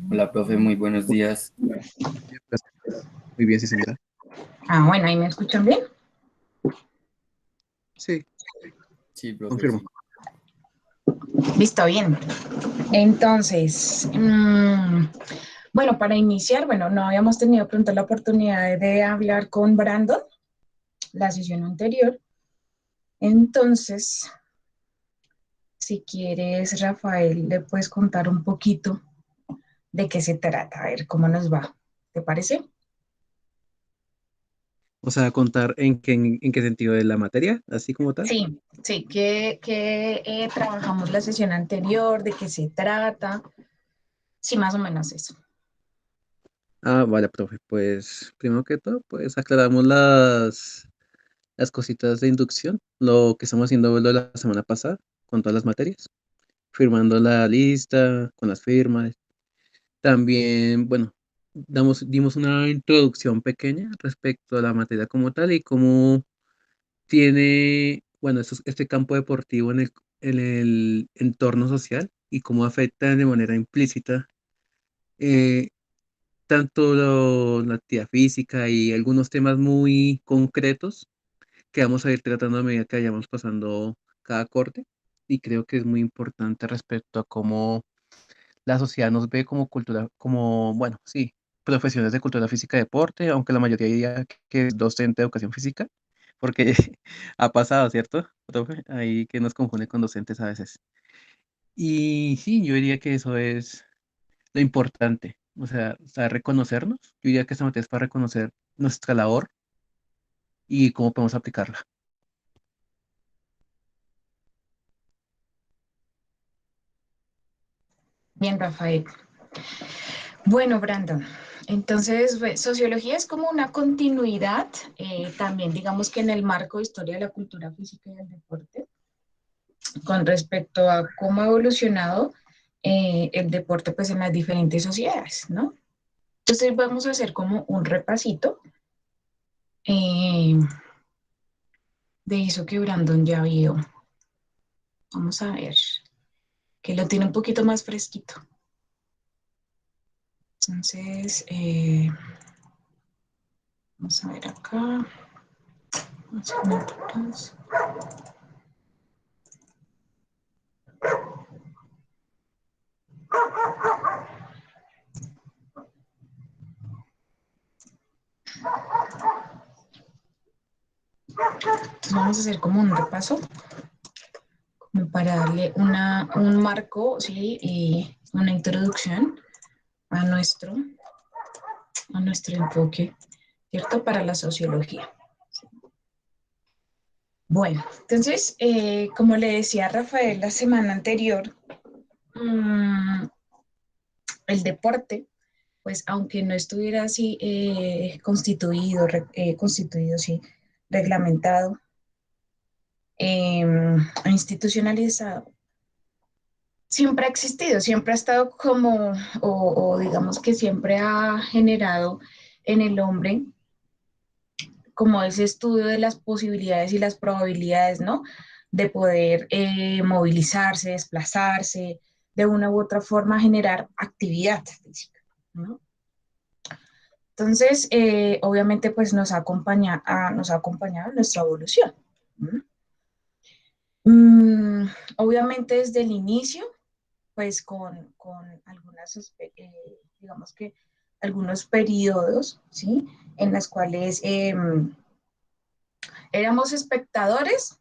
Hola, profe, muy buenos días. Gracias. Muy bien, sí, señora. Bueno, ahí me escuchan bien. Sí, Sí, profe, confirmo. sí. Listo, bien. Entonces, bueno, para iniciar, bueno, no habíamos tenido pronto la oportunidad de hablar con Brandon la sesión anterior. Entonces, si quieres, Rafael, le puedes contar un poquito de qué se trata, a ver cómo nos va. ¿Te parece? O sea, contar en qué sentido de la materia, así como tal. Sí, sí, que trabajamos la sesión anterior, de qué se trata. Sí, más o menos eso. Ah, vale, profe. Pues, primero que todo, pues aclaramos las cositas de inducción, lo que estamos haciendo lo de la semana pasada, con todas las materias, firmando la lista, con las firmas. También, bueno, dimos una introducción pequeña respecto a la materia como tal y cómo tiene, bueno, este campo deportivo en el entorno social y cómo afecta de manera implícita eh, tanto la actividad física y algunos temas muy concretos que vamos a ir tratando a medida que vayamos pasando cada corte. Y creo que es muy importante respecto a cómo la sociedad nos ve como cultura, como, bueno, sí, profesiones de cultura física y deporte, aunque la mayoría diría que es docente de educación física, porque ha pasado, ¿cierto, profe? Ahí que nos confunde con docentes a veces. Y sí, yo diría que eso es lo importante, o sea, saber reconocernos. Yo diría que esta materia es para reconocer nuestra labor y cómo podemos aplicarla. Bien, Rafael. Bueno, Brandon, entonces sociología es como una continuidad, también digamos que en el marco de historia de la cultura física y del deporte, con respecto a cómo ha evolucionado el deporte pues en las diferentes sociedades, ¿no? Entonces vamos a hacer como un repasito eh, de eso que Brandon ya vio. Vamos a ver, que lo tiene un poquito más fresquito. Entonces, vamos a ver acá. Asignaturas. Entonces vamos a hacer como un repaso, como para darle un marco, ¿sí? Y una introducción a nuestro enfoque, ¿cierto? Para la sociología. Bueno, entonces, como le decía a Rafael la semana anterior, mmm, el deporte, pues aunque no estuviera así constituido, sí, reglamentado, institucionalizado, siempre ha existido, siempre ha estado como, o digamos que siempre ha generado en el hombre como ese estudio de las posibilidades y las probabilidades, ¿no? De poder movilizarse, desplazarse, de una u otra forma generar actividad física, ¿no? Entonces, obviamente, pues nos ha acompañado en nuestra evolución. ¿No? Mm, obviamente desde el inicio, pues con algunas, digamos que algunos periodos, ¿sí? En las cuales éramos espectadores,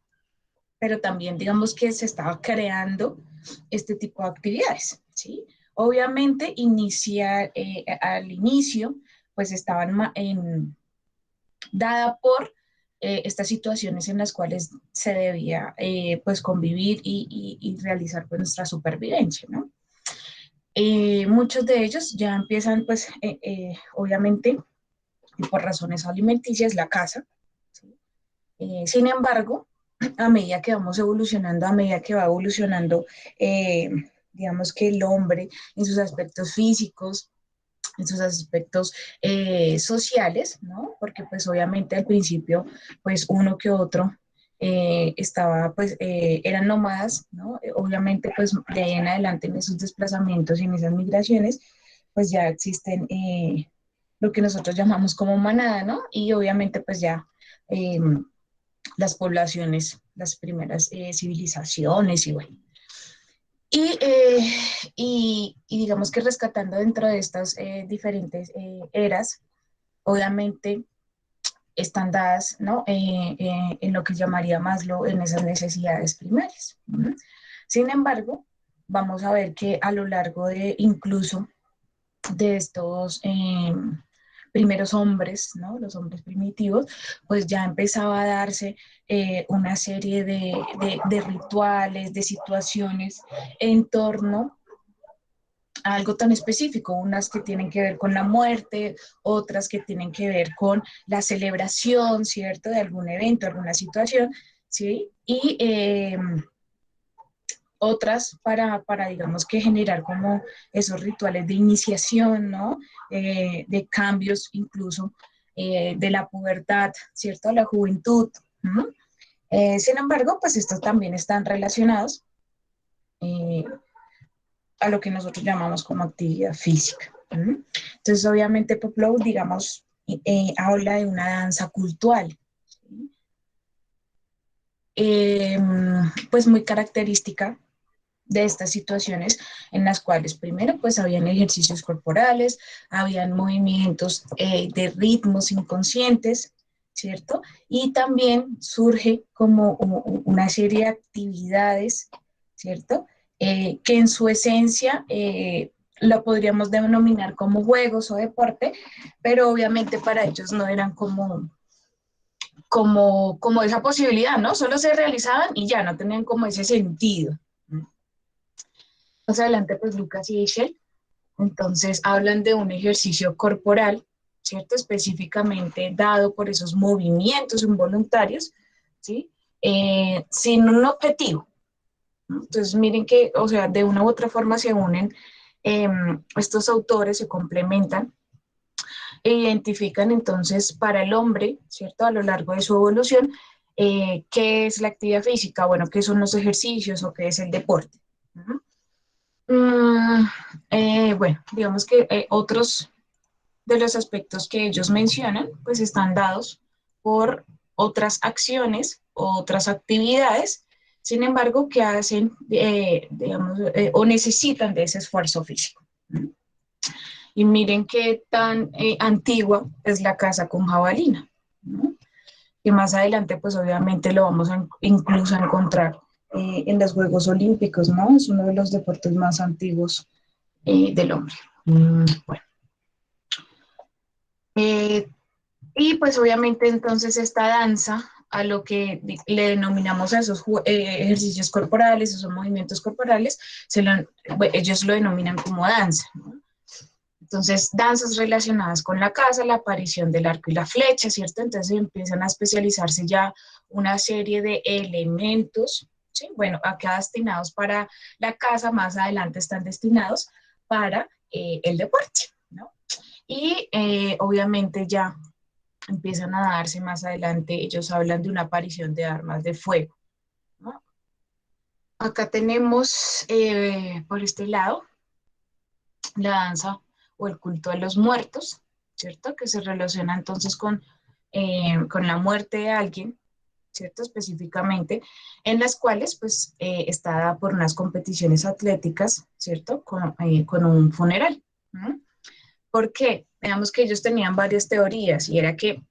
pero también digamos que se estaba creando este tipo de actividades, ¿sí? Obviamente al inicio, pues estaban dada por estas situaciones en las cuales se debía pues convivir y realizar pues nuestra supervivencia, ¿no? Muchos de ellos ya empiezan pues obviamente por razones alimenticias la caza, ¿sí? Sin embargo, a medida que vamos evolucionando, a medida que va evolucionando, eh, digamos que el hombre en sus aspectos físicos, en sus aspectos sociales, ¿no? Porque pues obviamente al principio, pues uno que otro eran nómadas, ¿no? Obviamente pues de ahí en adelante en esos desplazamientos y en esas migraciones, pues ya existen lo que nosotros llamamos como manada, ¿no? Y obviamente pues ya las poblaciones, las primeras civilizaciones y bueno. Y, y digamos que rescatando dentro de estas diferentes eras, obviamente están dadas, ¿no? En lo que llamaría Maslow en esas necesidades primarias. Sin embargo, vamos a ver que a lo largo de incluso de estos primeros hombres, ¿no? Los hombres primitivos, pues ya empezaba a darse una serie de rituales, de situaciones en torno a algo tan específico, unas que tienen que ver con la muerte, otras que tienen que ver con la celebración, ¿cierto?, de algún evento, alguna situación, ¿sí? Y otras digamos que generar como esos rituales de iniciación, ¿no? De cambios incluso de la pubertad, ¿cierto? La juventud. Sin embargo, pues estos también están relacionados a lo que nosotros llamamos como actividad física. Entonces, obviamente, Poplow, digamos, habla de una danza cultural, ¿sí? Pues muy característica de estas situaciones en las cuales primero pues habían ejercicios corporales, habían movimientos de ritmos inconscientes, ¿cierto? Y también surge como una serie de actividades, ¿cierto? Que en su esencia la podríamos denominar como juegos o deporte, pero obviamente para ellos no eran como esa posibilidad, ¿no? Solo se realizaban y ya no tenían como ese sentido. Más adelante, pues Lucas y Eichel, entonces hablan de un ejercicio corporal, ¿cierto? Específicamente dado por esos movimientos involuntarios, ¿sí? Sin un objetivo, ¿no? Entonces miren que, o sea, de una u otra forma se unen estos autores, se complementan e identifican entonces para el hombre, ¿cierto? A lo largo de su evolución, ¿qué es la actividad física? Bueno, ¿qué son los ejercicios o qué es el deporte? Bueno, digamos que otros de los aspectos que ellos mencionan, pues están dados por otras acciones, otras actividades, sin embargo, que hacen, digamos, o necesitan de ese esfuerzo físico. Y miren qué tan antigua es la caza con jabalina, ¿no? Que más adelante, pues obviamente lo vamos a incluso a encontrar en los Juegos Olímpicos, ¿no? Es uno de los deportes más antiguos del hombre. Bueno. Y pues obviamente entonces esta danza, a lo que le denominamos a esos ejercicios corporales, esos movimientos corporales, ellos lo denominan como danza, ¿no? Entonces, danzas relacionadas con la caza, la aparición del arco y la flecha, ¿cierto? Entonces empiezan a especializarse ya una serie de elementos, ¿sí? Bueno, acá destinados para la caza, más adelante están destinados para el deporte, ¿no? Y obviamente ya empiezan a darse más adelante, ellos hablan de una aparición de armas de fuego, ¿no? Acá tenemos por este lado la danza o el culto a los muertos, ¿cierto? Que se relaciona entonces con la muerte de alguien, ¿cierto? Específicamente, en las cuales pues está dada por unas competiciones atléticas, ¿cierto? Con un funeral. ¿Por qué? Veamos que ellos tenían varias teorías y era que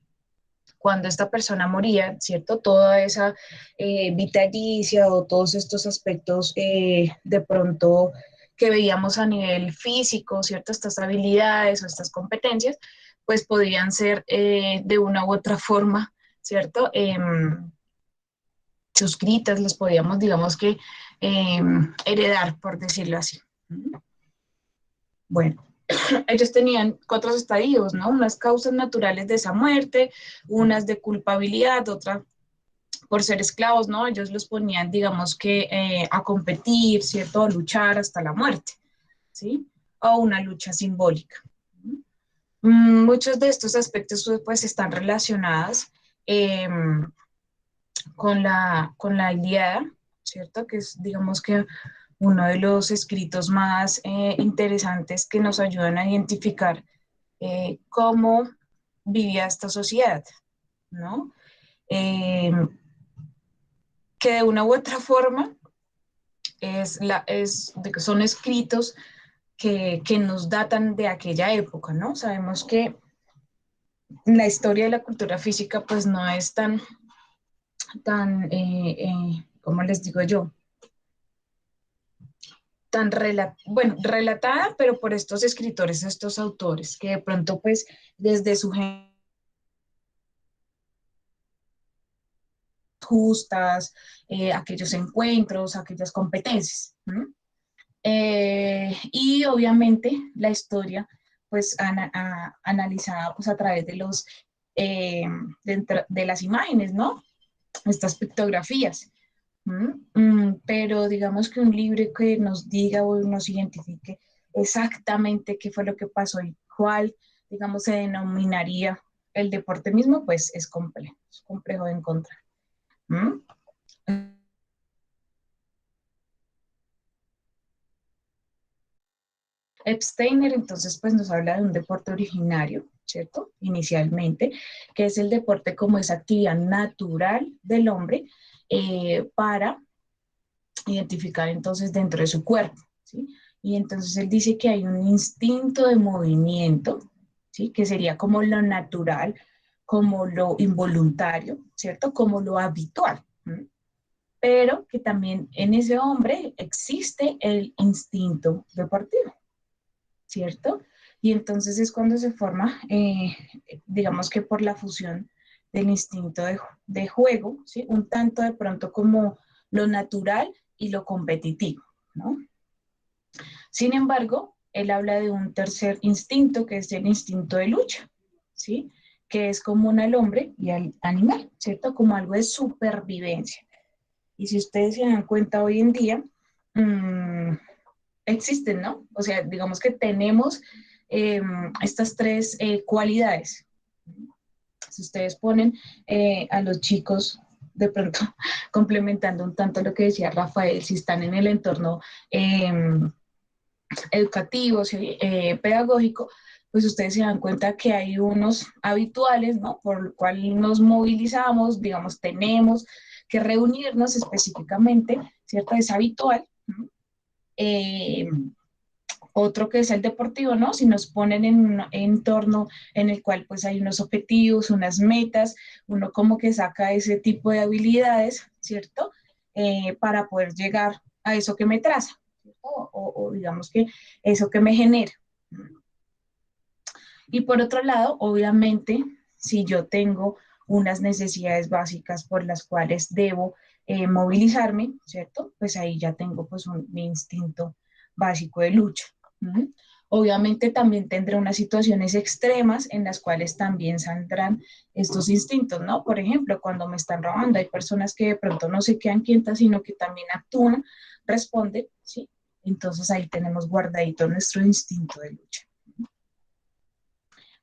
cuando esta persona moría, ¿cierto? Toda esa vitalicia o todos estos aspectos de pronto que veíamos a nivel físico, ¿cierto? Estas habilidades o estas competencias, pues podían ser de una u otra forma, ¿cierto? Suscritas, las podíamos, digamos que, heredar, por decirlo así. Bueno, ellos tenían otros estadios, ¿no? Unas causas naturales de esa muerte, unas de culpabilidad, otra por ser esclavos, ¿no? Ellos los ponían, digamos que, a competir, ¿cierto? A luchar hasta la muerte, ¿sí? O una lucha simbólica. Muchos de estos aspectos, pues, están relacionados con la Ilíada, ¿cierto? Que es, digamos que, uno de los escritos más interesantes que nos ayudan a identificar cómo vivía esta sociedad, ¿no? Que de una u otra forma son escritos que nos datan de aquella época, ¿no? Sabemos que la historia de la cultura física pues no es tan ¿cómo les digo yo? Bueno, relatada, pero por estos escritores, estos autores, que de pronto pues desde su justas, aquellos encuentros, aquellas competencias. Y obviamente la historia, pues analizada pues, a través de, de las imágenes, ¿no? Estas pictografías. Pero digamos que un libro que nos diga o nos identifique exactamente qué fue lo que pasó y cuál, digamos, se denominaría el deporte mismo, pues es complejo de encontrar. Epsteiner entonces pues nos habla de un deporte originario, ¿cierto? Inicialmente, que es el deporte como esa actividad natural del hombre para identificar entonces dentro de su cuerpo, ¿sí? Y entonces él dice que hay un instinto de movimiento, ¿sí? Que sería como lo natural, como lo involuntario, ¿cierto? Como lo habitual. Pero que también en ese hombre existe el instinto deportivo, ¿cierto? Y entonces es cuando se forma, digamos que por la fusión del instinto de juego, ¿sí? Un tanto de pronto como lo natural y lo competitivo, ¿no? Sin embargo, él habla de un tercer instinto, que es el instinto de lucha, ¿sí? Que es común al hombre y al animal, ¿cierto? Como algo de supervivencia. Y si ustedes se dan cuenta hoy en día, existen, ¿no? O sea, digamos que tenemos estas tres cualidades. Si ustedes ponen a los chicos, de pronto, complementando un tanto lo que decía Rafael, si están en el entorno educativo, pedagógico, pues ustedes se dan cuenta que hay unos habituales, ¿no? Por lo cual nos movilizamos, digamos, tenemos que reunirnos específicamente, ¿cierto? Es habitual. Otro que es el deportivo, ¿no? Si nos ponen en un entorno en el cual pues hay unos objetivos, unas metas, uno como que saca ese tipo de habilidades, ¿cierto? Para poder llegar a eso que me traza, ¿cierto? O digamos que eso que me genera. Y por otro lado, obviamente, si yo tengo unas necesidades básicas por las cuales debo movilizarme, ¿cierto? Pues ahí ya tengo pues mi instinto básico de lucha. Obviamente también tendré unas situaciones extremas en las cuales también saldrán estos instintos, ¿no? Por ejemplo, cuando me están robando, hay personas que de pronto no se quedan quietas, sino que también actúan, responden, ¿sí? Entonces ahí tenemos guardadito nuestro instinto de lucha.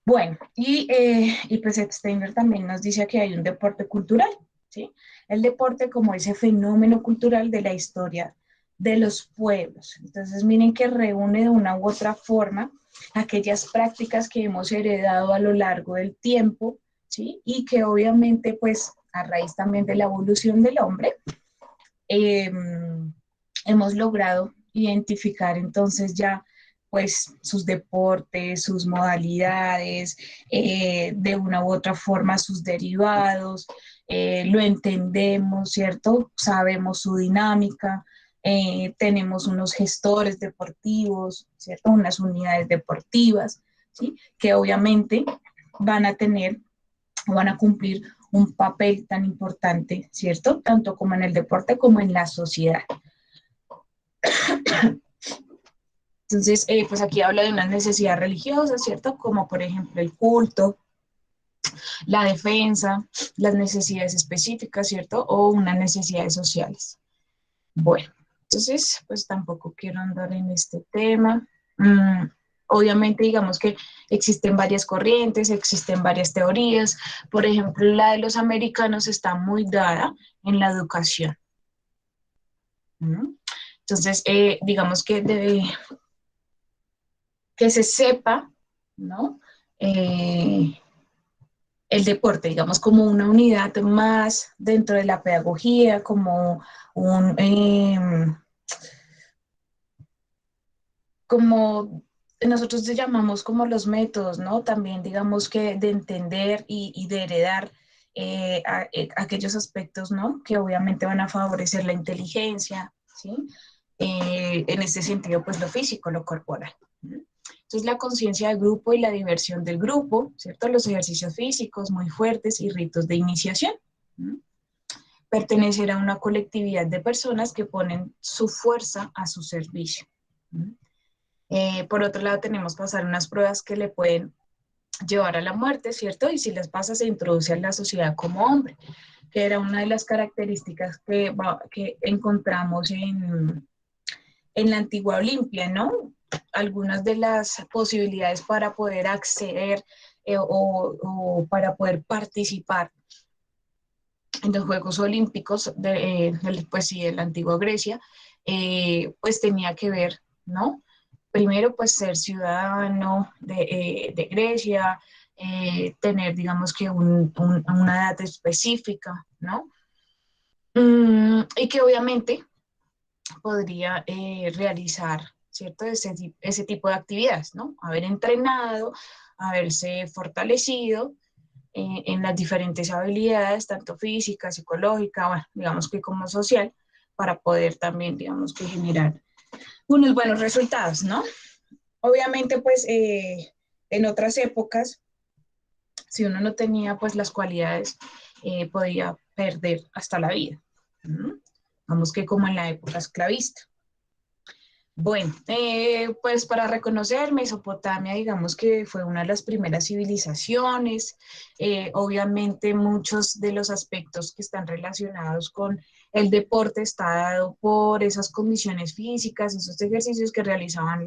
Bueno, y pues Steiner también nos dice que hay un deporte cultural, ¿sí? El deporte como ese fenómeno cultural de la historia de los pueblos. Entonces, miren que reúne de una u otra forma aquellas prácticas que hemos heredado a lo largo del tiempo, ¿sí? Y que obviamente, pues, a raíz también de la evolución del hombre, hemos logrado identificar entonces ya pues sus deportes, sus modalidades, de una u otra forma sus derivados, lo entendemos, ¿cierto? Sabemos su dinámica, tenemos unos gestores deportivos, ¿cierto? Unas unidades deportivas, ¿sí? Que obviamente van a tener, van a cumplir un papel tan importante, ¿cierto? Tanto como en el deporte como en la sociedad. Entonces, pues aquí habla de unas necesidades religiosas, ¿cierto? Como por ejemplo el culto, la defensa, las necesidades específicas, ¿cierto? O unas necesidades sociales. Bueno, entonces, pues tampoco quiero andar en este tema. Obviamente, digamos que existen varias corrientes, existen varias teorías. Por ejemplo, la de los americanos está muy dada en la educación. Entonces, digamos que se sepa, ¿no? El deporte, digamos, como una unidad más dentro de la pedagogía, como un, como nosotros le llamamos como los métodos, ¿no? También digamos que de entender y de heredar aquellos aspectos, ¿no? Que obviamente van a favorecer la inteligencia, ¿sí? En este sentido, pues lo físico, lo corporal. Entonces, la conciencia del grupo y la diversión del grupo, ¿cierto? Los ejercicios físicos muy fuertes y ritos de iniciación. Pertenecer a una colectividad de personas que ponen su fuerza a su servicio. Por otro lado, tenemos pasar unas pruebas que le pueden llevar a la muerte, ¿cierto? Y si las pasa, se introduce en la sociedad como hombre, que era una de las características que encontramos en la antigua Olimpia, ¿no? Algunas de las posibilidades para poder acceder o para poder participar en los Juegos Olímpicos pues sí, de la antigua Grecia, pues tenía que ver, ¿no? Primero, pues ser ciudadano de Grecia, tener, digamos que una edad específica, ¿no? Y que obviamente podría realizar, ¿cierto? Ese tipo de actividades, ¿no? Haber entrenado, haberse fortalecido en las diferentes habilidades, tanto física, psicológica, bueno, digamos que como social, para poder también, digamos que generar unos buenos resultados, ¿no? Obviamente, pues, en otras épocas, si uno no tenía, pues, las cualidades, podía perder hasta la vida. Vamos que como en la época esclavista. Bueno, pues para reconocer Mesopotamia, digamos que fue una de las primeras civilizaciones. Obviamente muchos de los aspectos que están relacionados con el deporte está dado por esas condiciones físicas, esos ejercicios que realizaban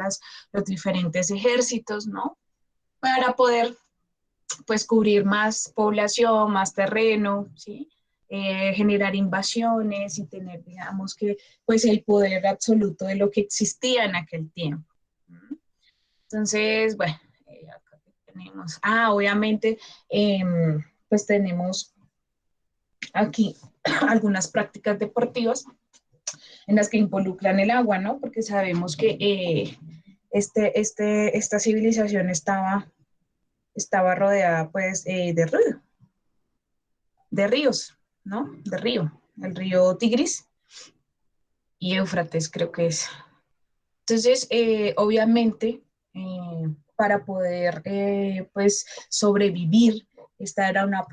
los diferentes ejércitos, ¿no? Para poder pues cubrir más población, más terreno, ¿sí? Generar invasiones y tener, digamos que, pues el poder absoluto de lo que existía en aquel tiempo. Entonces, bueno, acá tenemos, obviamente, pues tenemos aquí algunas prácticas deportivas en las que involucran el agua, ¿no? Porque sabemos que esta civilización estaba rodeada, pues, de ríos, ¿no? De río, el río Tigris y Éufrates creo que es. Entonces, obviamente, para poder, pues, sobrevivir, esta era la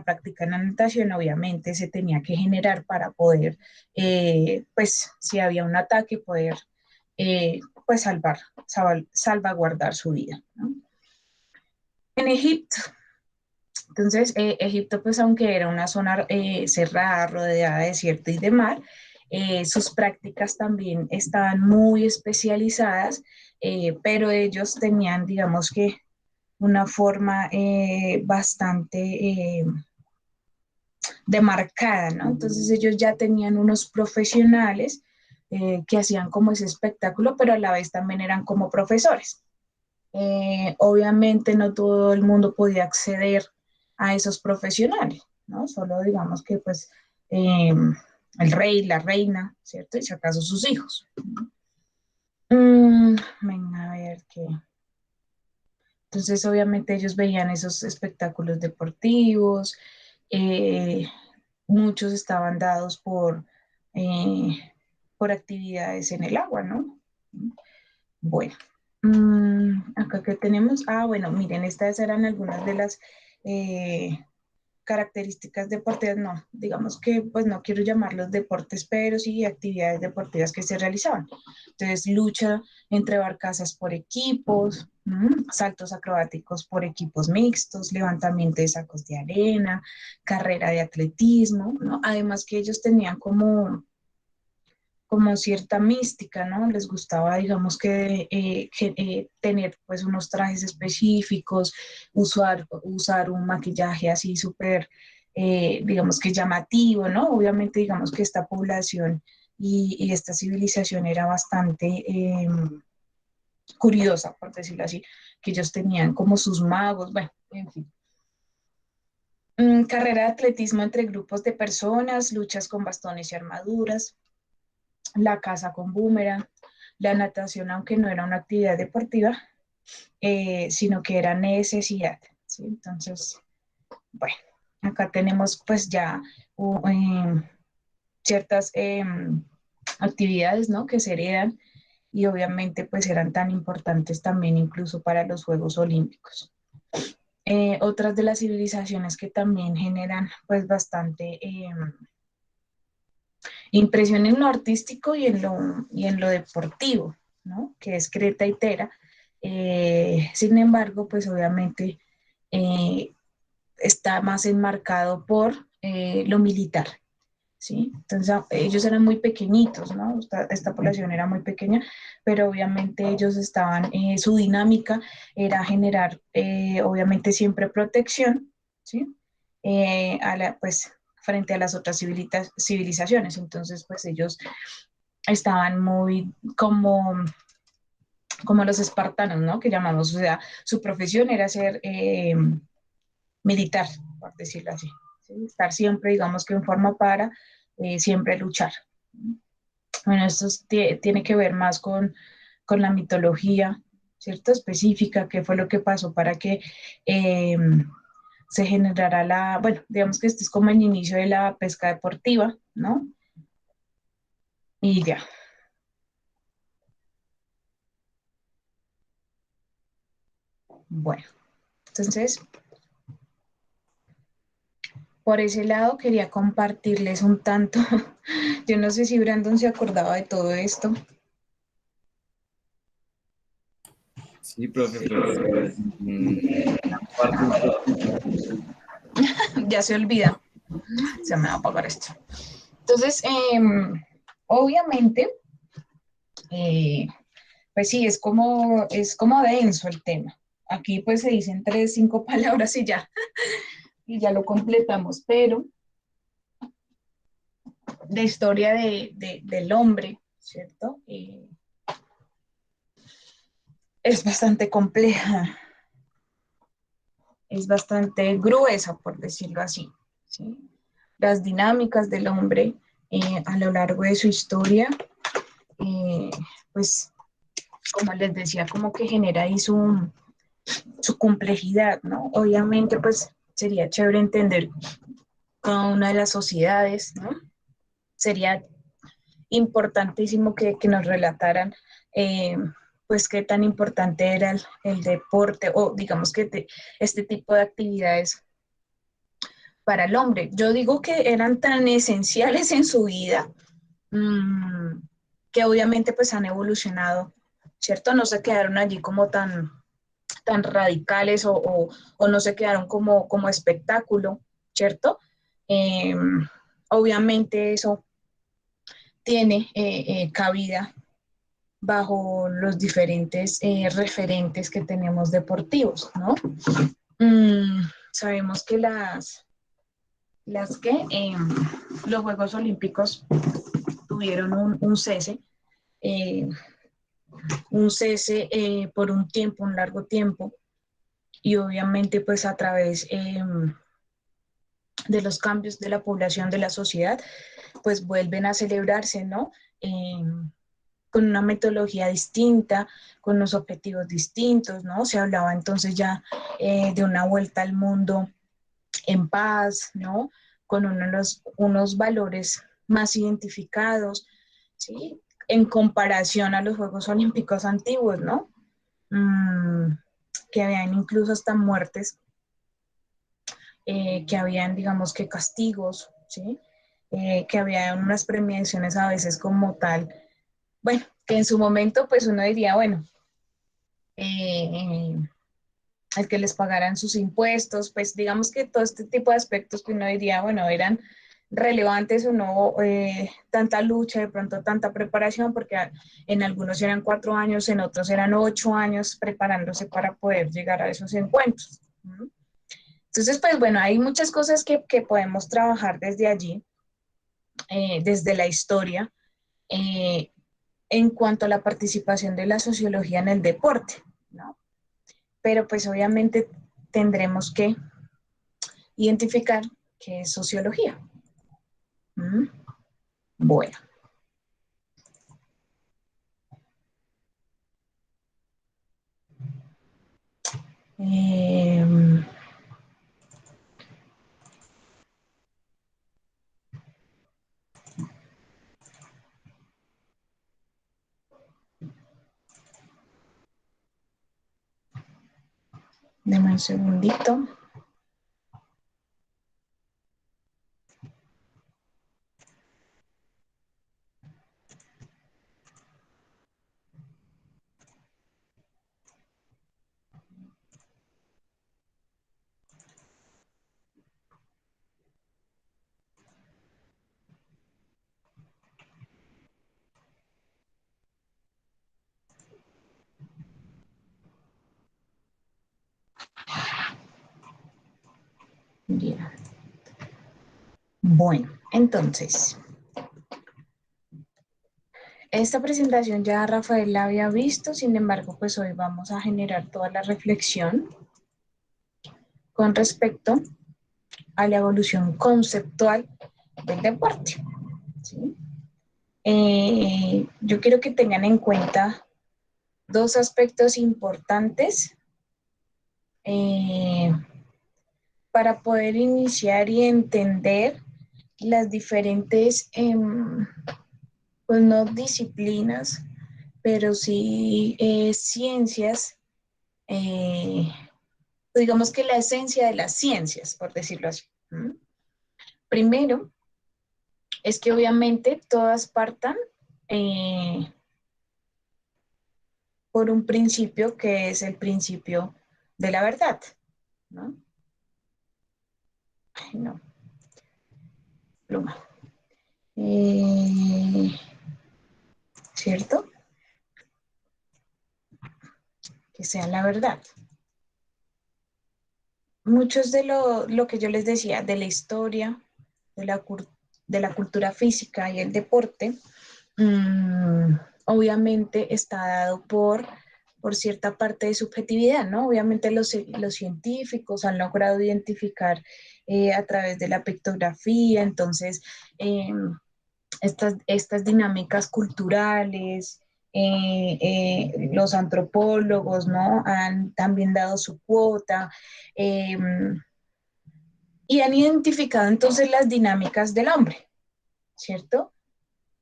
práctica en la natación, obviamente se tenía que generar para poder, pues, si había un ataque, poder, pues, salvaguardar su vida, ¿no? En Egipto, entonces, Egipto, pues aunque era una zona cerrada, rodeada de desierto y de mar, sus prácticas también estaban muy especializadas, pero ellos tenían, digamos que, una forma bastante demarcada, ¿no? Entonces ellos ya tenían unos profesionales que hacían como ese espectáculo, pero a la vez también eran como profesores. Obviamente no todo el mundo podía acceder a esos profesionales, ¿no? Solo digamos que pues el rey, la reina, ¿cierto? Y si acaso sus hijos. Venga a ver qué. Entonces obviamente ellos veían esos espectáculos deportivos, eh, muchos estaban dados eh, por actividades en el agua, ¿no? Bueno, acá que tenemos, bueno, miren, estas eran algunas de las eh, características deportivas, no, digamos que pues no quiero llamarlos deportes, pero sí actividades deportivas que se realizaban. Entonces, lucha entre barcazas por equipos, saltos acrobáticos por equipos mixtos, levantamiento de sacos de arena, carrera de atletismo, ¿no? Además que ellos tenían como cierta mística, ¿no? Les gustaba, digamos que tener pues unos trajes específicos, usar un maquillaje así súper, digamos que llamativo, ¿no? Obviamente, digamos que esta población y esta civilización era bastante curiosa, por decirlo así, que ellos tenían como sus magos, bueno, en fin. Carrera de atletismo entre grupos de personas, luchas con bastones y armaduras, la caza con boomerang, la natación, aunque no era una actividad deportiva, sino que era necesidad, ¿sí? Entonces, bueno, acá tenemos pues ya ciertas actividades, ¿no? Que se heredan y obviamente pues eran tan importantes también incluso para los Juegos Olímpicos. Otras de las civilizaciones que también generan pues bastante impresión en lo artístico y en lo deportivo, ¿no? Que es Creta y Tera. Sin embargo, pues obviamente está más enmarcado por lo militar, ¿sí? Entonces ellos eran muy pequeñitos, ¿no? Esta población era muy pequeña, pero obviamente ellos estaban, su dinámica era generar, obviamente siempre protección, ¿sí? Pues frente a las otras civilizaciones. Entonces, pues ellos estaban muy como los espartanos, ¿no? Que llamamos, o sea, su profesión era ser militar, por decirlo así. ¿Sí? Estar siempre, digamos que en forma para siempre luchar. Bueno, esto tiene que ver más con la mitología, ¿cierto? Específica, qué fue lo que pasó para que se generara bueno, digamos que este es como el inicio de la pesca deportiva, ¿no? Y ya. Bueno, entonces, por ese lado quería compartirles un tanto. Yo no sé si Brandon se acordaba de todo esto. Sí, profe, pero parte un poquito. Ya se olvida. Se me va a apagar esto. Entonces, obviamente, pues sí, es como denso el tema. Aquí pues se dicen 3, 5 palabras y ya lo completamos, pero de historia del hombre, ¿cierto? Es bastante compleja, es bastante gruesa, por decirlo así, ¿sí? Las dinámicas del hombre a lo largo de su historia, eh, pues, como les decía, como que genera ahí su complejidad, ¿no? Obviamente, pues, sería chévere entender cada una de las sociedades, ¿no? Sería importantísimo que nos relataran pues qué tan importante era el deporte o digamos que este tipo de actividades para el hombre. Yo digo que eran tan esenciales en su vida mmm, que obviamente pues han evolucionado, ¿cierto? No se quedaron allí como tan radicales o no se quedaron como espectáculo, ¿cierto? Eh, obviamente eso tiene cabida bajo los diferentes referentes que tenemos deportivos, ¿no? Sabemos que los Juegos Olímpicos tuvieron eh, un cese por un tiempo, un largo tiempo, y obviamente pues a través de los cambios de la población, de la sociedad, pues vuelven a celebrarse, ¿no? Con una metodología distinta, con unos objetivos distintos, ¿no? Se hablaba entonces ya de una vuelta al mundo en paz, ¿no? Con unos valores más identificados, ¿sí? En comparación a los Juegos Olímpicos antiguos, ¿no? Que habían incluso hasta muertes, que habían, digamos que castigos, ¿sí? Que habían unas premiaciones a veces como tal, bueno, que en su momento pues uno diría, bueno, eh, el que les pagaran sus impuestos, pues digamos que todo este tipo de aspectos que uno diría, bueno, eran relevantes o no, tanta lucha, de pronto tanta preparación, porque en algunos eran 4 años, en otros eran 8 años preparándose para poder llegar a esos encuentros. Entonces, pues bueno, hay muchas cosas que podemos trabajar desde allí, desde la historia, en cuanto a la participación de la sociología en el deporte, ¿no? Pero pues obviamente tendremos que identificar qué es sociología. Bueno. Deme un segundito. Bien. Bueno, entonces, esta presentación ya Rafael la había visto, sin embargo, pues hoy vamos a generar toda la reflexión con respecto a la evolución conceptual del deporte, ¿sí? Yo quiero que tengan en cuenta dos aspectos importantes para poder iniciar y entender las diferentes, pues no disciplinas, pero sí ciencias, digamos que la esencia de las ciencias, por decirlo así. Primero, es que obviamente todas partan por un principio que es el principio de la verdad, ¿no? Ay, no. Pluma. ¿Cierto? Que sea la verdad. Muchos de lo que yo les decía, de la historia, de la cultura física y el deporte, obviamente está dado por cierta parte de subjetividad, ¿no? Obviamente los científicos han logrado identificar a través de la pictografía, entonces estas dinámicas culturales, los antropólogos, ¿no? Han también dado su cuota y han identificado entonces las dinámicas del hombre, ¿cierto?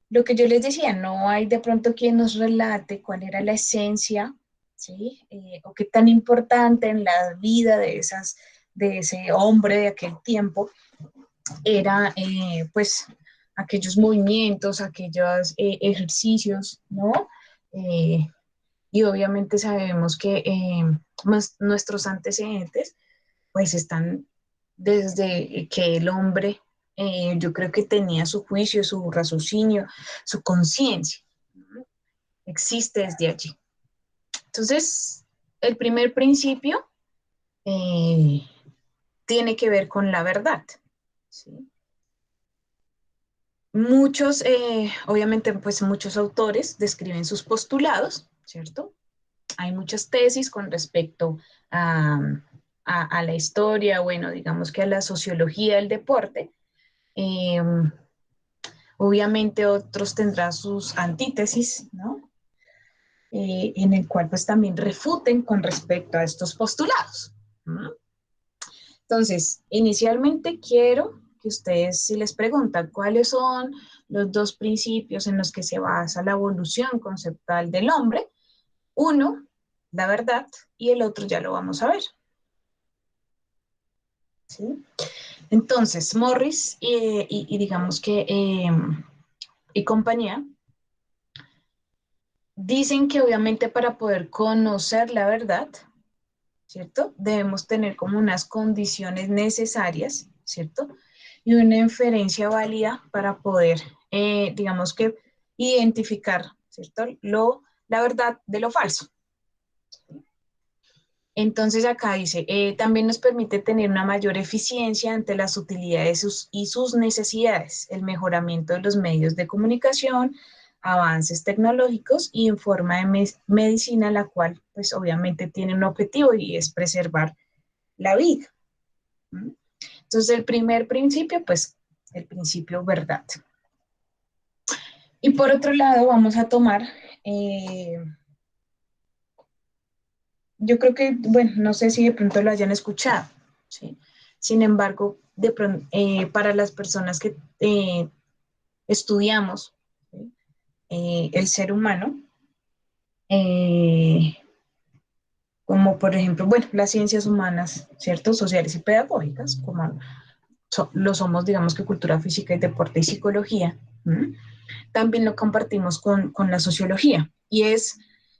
Lo que yo les decía, no hay de pronto quien nos relate cuál era la esencia, ¿sí? O qué tan importante en la vida de ese hombre de aquel tiempo era, pues, aquellos movimientos, aquellos ejercicios, ¿no? Y obviamente sabemos que nuestros antecedentes, pues, están desde que el hombre, yo creo que tenía su juicio, su raciocinio, su conciencia, ¿no? Existe desde allí. Entonces, el primer principio tiene que ver con la verdad, ¿sí? Muchos, obviamente, pues muchos autores describen sus postulados, ¿cierto? Hay muchas tesis con respecto a la historia, bueno, digamos que a la sociología del deporte. Obviamente otros tendrán sus antítesis, ¿no? En el cual pues también refuten con respecto a estos postulados, ¿no? Entonces, inicialmente quiero que ustedes, si les preguntan cuáles son los dos principios en los que se basa la evolución conceptual del hombre, uno, la verdad, y el otro ya lo vamos a ver. ¿Sí? Entonces, Morris y digamos que y compañía dicen que obviamente para poder conocer la verdad, ¿cierto? Debemos tener como unas condiciones necesarias, ¿cierto? Y una inferencia válida para poder, digamos que, identificar, ¿cierto? La verdad de lo falso. Entonces acá dice, también nos permite tener una mayor eficiencia ante las utilidades y sus necesidades, el mejoramiento de los medios de comunicación, avances tecnológicos y en forma de medicina, la cual pues obviamente tiene un objetivo y es preservar la vida. ¿Mm? Entonces el primer principio, pues el principio verdad. Y por otro lado vamos a tomar, yo creo que, bueno, no sé si de pronto lo hayan escuchado, ¿sí? Sin embargo, de pronto, para las personas que estudiamos, ¿sí? El ser humano, eh, como por ejemplo, bueno, las ciencias humanas, ¿cierto? Sociales y pedagógicas, como lo somos, digamos que cultura física y deporte y psicología, ¿m? También lo compartimos con la sociología, y es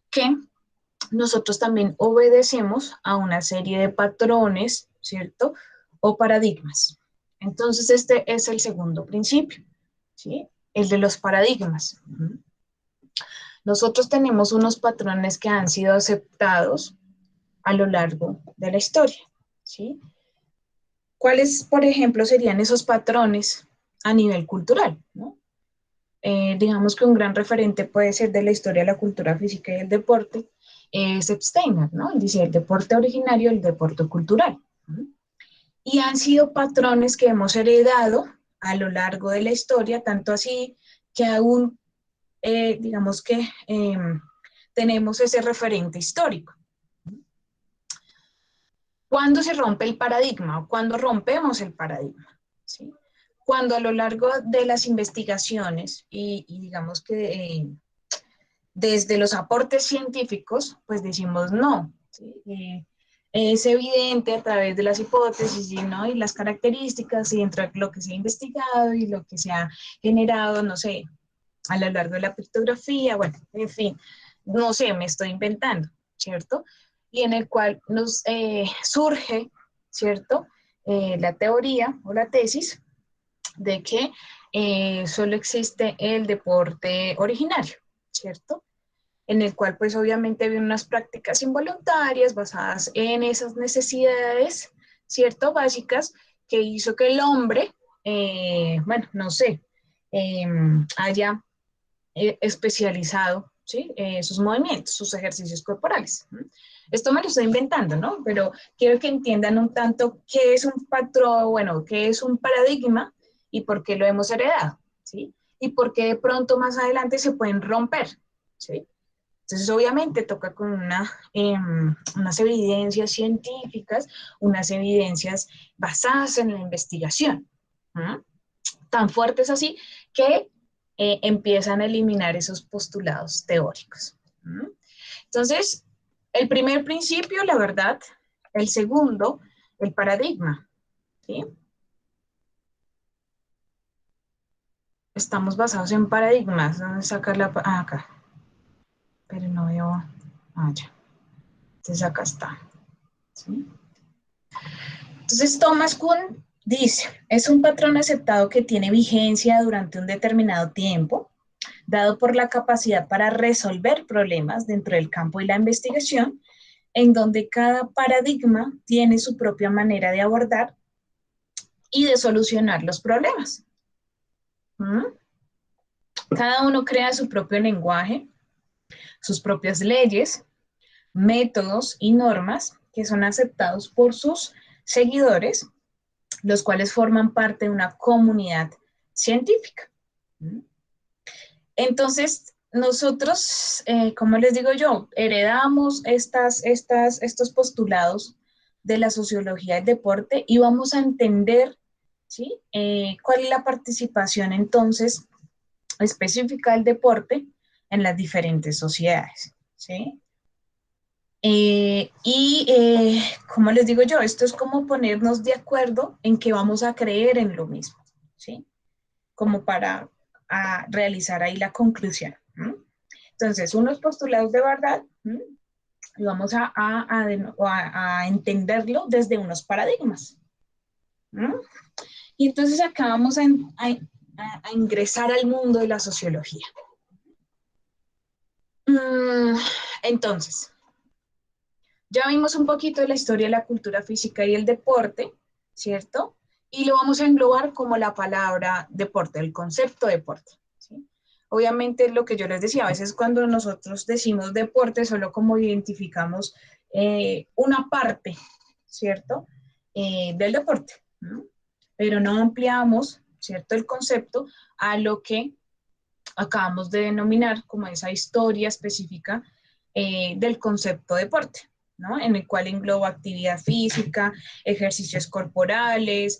que nosotros también obedecemos a una serie de patrones, ¿cierto? O paradigmas. Entonces, este es el segundo principio, ¿sí? El de los paradigmas. Nosotros tenemos unos patrones que han sido aceptados a lo largo de la historia, ¿sí? ¿Cuáles, por ejemplo, serían esos patrones a nivel cultural, ¿no? Digamos que un gran referente puede ser de la historia de la cultura física y el deporte, es Steiner, ¿no? Dice el deporte originario, el deporte cultural. ¿No? Y han sido patrones que hemos heredado a lo largo de la historia, tanto así que aún, digamos que tenemos ese referente histórico. ¿Cuándo se rompe el paradigma o cuándo rompemos el paradigma? ¿Sí? Cuando a lo largo de las investigaciones y digamos que desde los aportes científicos, pues decimos no. ¿Sí? Es evidente a través de las hipótesis, ¿no? Y las características y dentro de lo que se ha investigado y lo que se ha generado, no sé, a lo largo de la pictografía, bueno, en fin, no sé, me estoy inventando, ¿cierto? Y en el cual nos surge, ¿cierto? La teoría o la tesis de que solo existe el deporte originario, ¿cierto? En el cual pues obviamente había unas prácticas involuntarias basadas en esas necesidades, ¿cierto? Básicas, que hizo que el hombre, bueno, no sé, haya especializado, ¿sí? Sus movimientos, sus ejercicios corporales. Esto me lo estoy inventando, ¿no? Pero quiero que entiendan un tanto qué es un patrón, bueno, qué es un paradigma y por qué lo hemos heredado, ¿sí? Y por qué de pronto más adelante se pueden romper, ¿sí? Entonces, obviamente, toca con unas evidencias científicas, unas evidencias basadas en la investigación. ¿Mm? Tan fuertes así que empiezan a eliminar esos postulados teóricos. ¿Mm? Entonces, el primer principio, la verdad; el segundo, el paradigma. ¿Sí? Estamos basados en paradigmas. ¿Dónde sacar la? Ah, acá. Pero no veo. Ah, ya. Entonces, acá está. ¿Sí? Entonces, Thomas Kuhn dice, es un patrón aceptado que tiene vigencia durante un determinado tiempo, dado por la capacidad para resolver problemas dentro del campo y la investigación, en donde cada paradigma tiene su propia manera de abordar y de solucionar los problemas. ¿Mm? Cada uno crea su propio lenguaje, sus propias leyes, métodos y normas que son aceptados por sus seguidores, los cuales forman parte de una comunidad científica. Entonces, nosotros, como les digo yo, heredamos estos postulados de la sociología del deporte y vamos a entender, ¿sí? Cuál es la participación entonces específica del deporte en las diferentes sociedades, ¿sí? Como les digo yo, esto es como ponernos de acuerdo en que vamos a creer en lo mismo, ¿sí? Como para realizar ahí la conclusión. ¿Mm? Entonces, unos postulados de verdad, y vamos a entenderlo desde unos paradigmas. ¿Mm? Y entonces acá vamos a ingresar al mundo de la sociología. Entonces, ya vimos un poquito de la historia de la cultura física y el deporte, ¿cierto? Y lo vamos a englobar como la palabra deporte, el concepto deporte, ¿sí? Obviamente lo que yo les decía, a veces cuando nosotros decimos deporte, solo como identificamos una parte, ¿cierto? Del deporte, ¿no? Pero no ampliamos, ¿cierto? El concepto a lo que acabamos de denominar como esa historia específica del concepto deporte, ¿no? En el cual engloba actividad física, ejercicios corporales,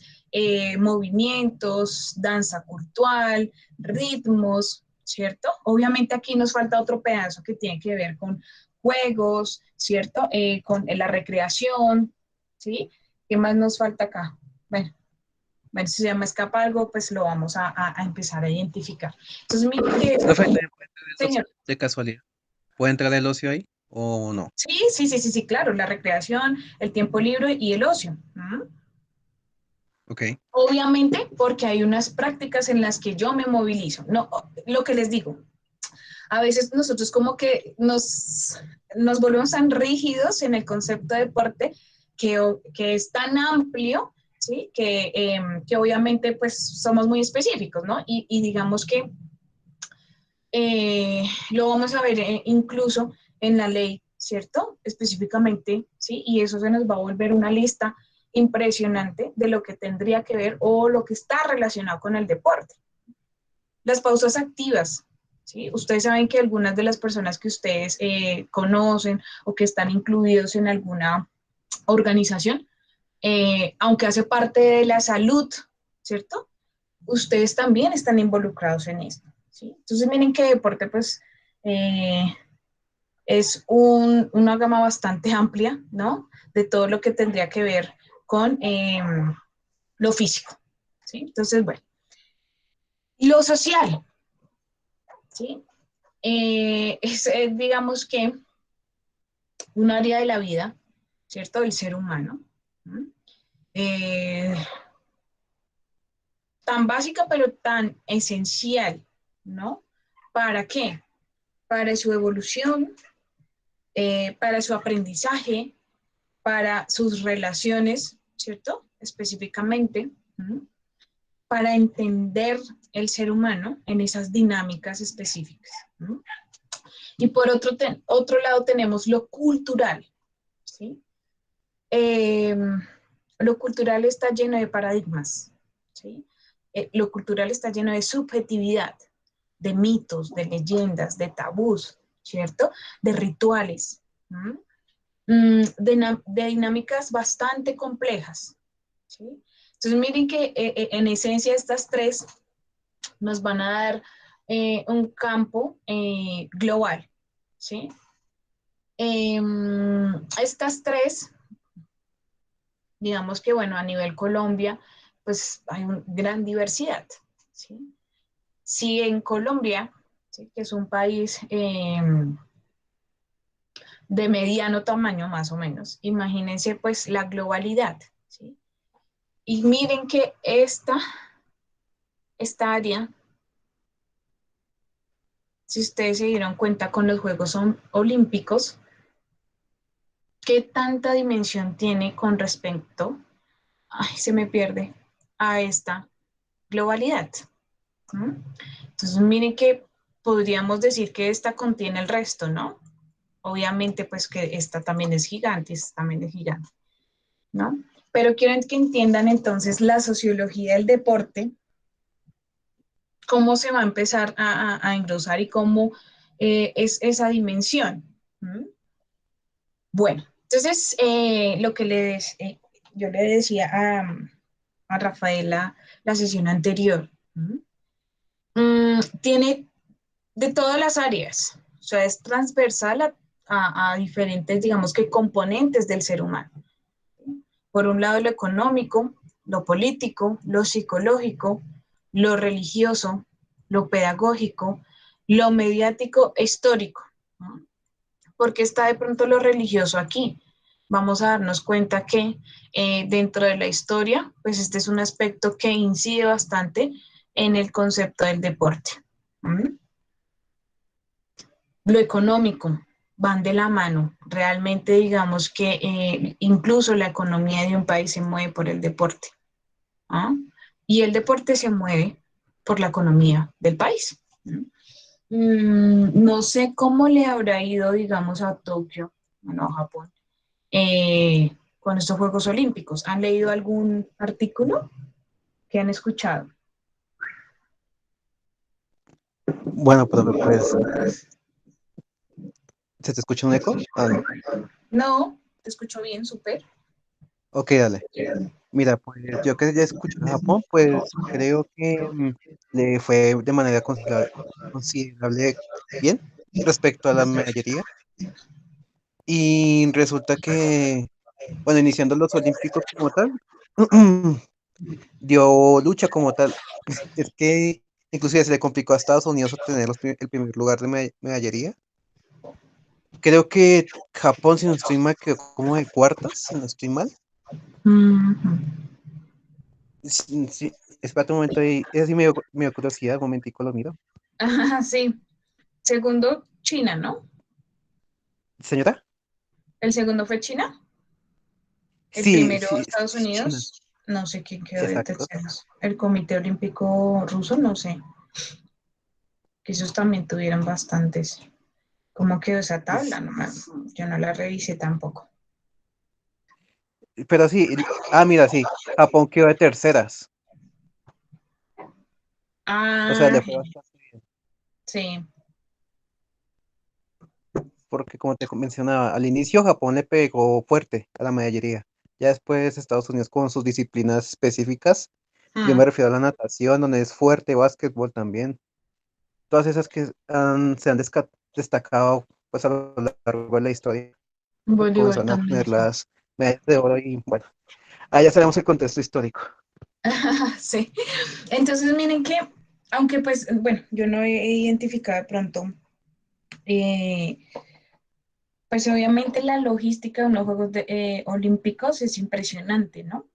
movimientos, danza cultural, ritmos, ¿cierto? Obviamente aquí nos falta otro pedazo que tiene que ver con juegos, ¿cierto? Con la recreación, ¿sí? ¿Qué más nos falta acá? Bueno, si se me escapa algo, pues lo vamos a empezar a identificar. Entonces, mire que, Profe, ¿también puede entrar el ocio señor, de casualidad? ¿Puede entrar el ocio ahí o no? sí, claro, la recreación, el tiempo libre y el ocio. ¿Mm? Ok, Obviamente, porque hay unas prácticas en las que yo me movilizo. No, lo que les digo, a veces nosotros como que nos volvemos tan rígidos en el concepto de deporte que es tan amplio, ¿sí? Que obviamente pues somos muy específicos, ¿no? Y digamos que lo vamos a ver incluso en la ley, ¿cierto? Específicamente, ¿sí? Y eso se nos va a volver una lista impresionante de lo que tendría que ver o lo que está relacionado con el deporte. Las pausas activas, ¿sí? Ustedes saben que algunas de las personas que ustedes conocen o que están incluidos en alguna organización, aunque hace parte de la salud, ¿cierto? Ustedes también están involucrados en esto, ¿sí? Entonces miren que deporte pues eh, es una gama bastante amplia, ¿no? De todo lo que tendría que ver con lo físico, ¿sí? Entonces, bueno, lo social, ¿sí? Digamos que un área de la vida, ¿cierto? Del ser humano, ¿no? eh, tan básica pero tan esencial, ¿no? ¿Para qué? Para su evolución, para su aprendizaje, para sus relaciones, ¿cierto? Específicamente, ¿no? Para entender el ser humano en esas dinámicas específicas, ¿no? Y por otro lado tenemos lo cultural, ¿sí? Eh, lo cultural está lleno de paradigmas, ¿sí? Lo cultural está lleno de subjetividad, de mitos, de leyendas, de tabús, ¿cierto? De rituales, ¿no? De dinámicas bastante complejas, ¿sí? Entonces miren que en esencia estas tres nos van a dar un campo global, ¿sí? Estas tres, digamos que bueno, a nivel Colombia, pues hay una gran diversidad, ¿sí? Si en Colombia, ¿sí? Que es un país de mediano tamaño más o menos, imagínense pues la globalidad, ¿sí? Y miren que esta área, si ustedes se dieron cuenta con los Juegos Olímpicos, ¿qué tanta dimensión tiene con respecto, ay, se me pierde, a esta globalidad? ¿Mm? Entonces, miren que podríamos decir que esta contiene el resto, ¿no? Obviamente, pues que esta también es gigante, esta también es gigante, ¿no? Pero quiero que entiendan entonces la sociología del deporte, cómo se va a empezar a engrosar y cómo es esa dimensión. ¿Mm? Bueno, entonces lo que yo le decía a Rafaela la sesión anterior, tiene de todas las áreas, o sea, es transversal a diferentes, digamos que componentes del ser humano. Por un lado, lo económico, lo político, lo psicológico, lo religioso, lo pedagógico, lo mediático e histórico, ¿no? ¿Por qué está de pronto lo religioso aquí? Vamos a darnos cuenta que dentro de la historia, pues este es un aspecto que incide bastante en el concepto del deporte. ¿Mm? Lo económico, van de la mano. Realmente digamos que incluso la economía de un país se mueve por el deporte. ¿Ah? Y el deporte se mueve por la economía del país. ¿Mm? No sé cómo le habrá ido, digamos, a Tokio, bueno, a Japón, con estos Juegos Olímpicos. ¿Han leído algún artículo que han escuchado? Bueno, profe, pues, ¿se te escucha un eco? Ah, no. No, te escucho bien, súper. Ok, dale. Mira, pues yo que ya escuché a Japón, pues creo que le fue de manera considerable bien respecto a la medallería. Y resulta que, bueno, iniciando los Olímpicos como tal, dio lucha como tal. Es que inclusive se le complicó a Estados Unidos obtener el primer lugar de medallería. Creo que Japón, si no estoy mal, quedó como de cuartas, si no estoy mal. Ujú. Sí, sí, espérate un momento ahí. Es así medio curiosidad, un momentico lo miro. Ajá, sí. Segundo, China, ¿no? Señora, El segundo fue China. El sí, primero, sí, Estados sí, China, Unidos. No sé quién quedó de exacto. terceros. El Comité Olímpico Ruso, no sé. Que esos también tuvieron bastantes. ¿Cómo quedó esa tabla? Yo no la revisé tampoco. Pero sí, mira, sí, Japón quedó de terceras. O sea, Ah, le fue bastante bien. sí. Porque como te mencionaba, al inicio Japón le pegó fuerte a la medallería. Ya después Estados Unidos con sus disciplinas específicas. Yo me Mm, refiero a la natación, donde es fuerte, básquetbol también. Todas esas que se han destacado pues a lo largo de la historia. voleibol Comenzaron a también. obtener las medallas de oro y bueno, ahí ya sabemos el contexto histórico. Sí. Entonces, miren que, aunque pues, bueno, yo no he identificado de pronto, eh, pues obviamente la logística de unos Juegos Olímpicos es impresionante, ¿no?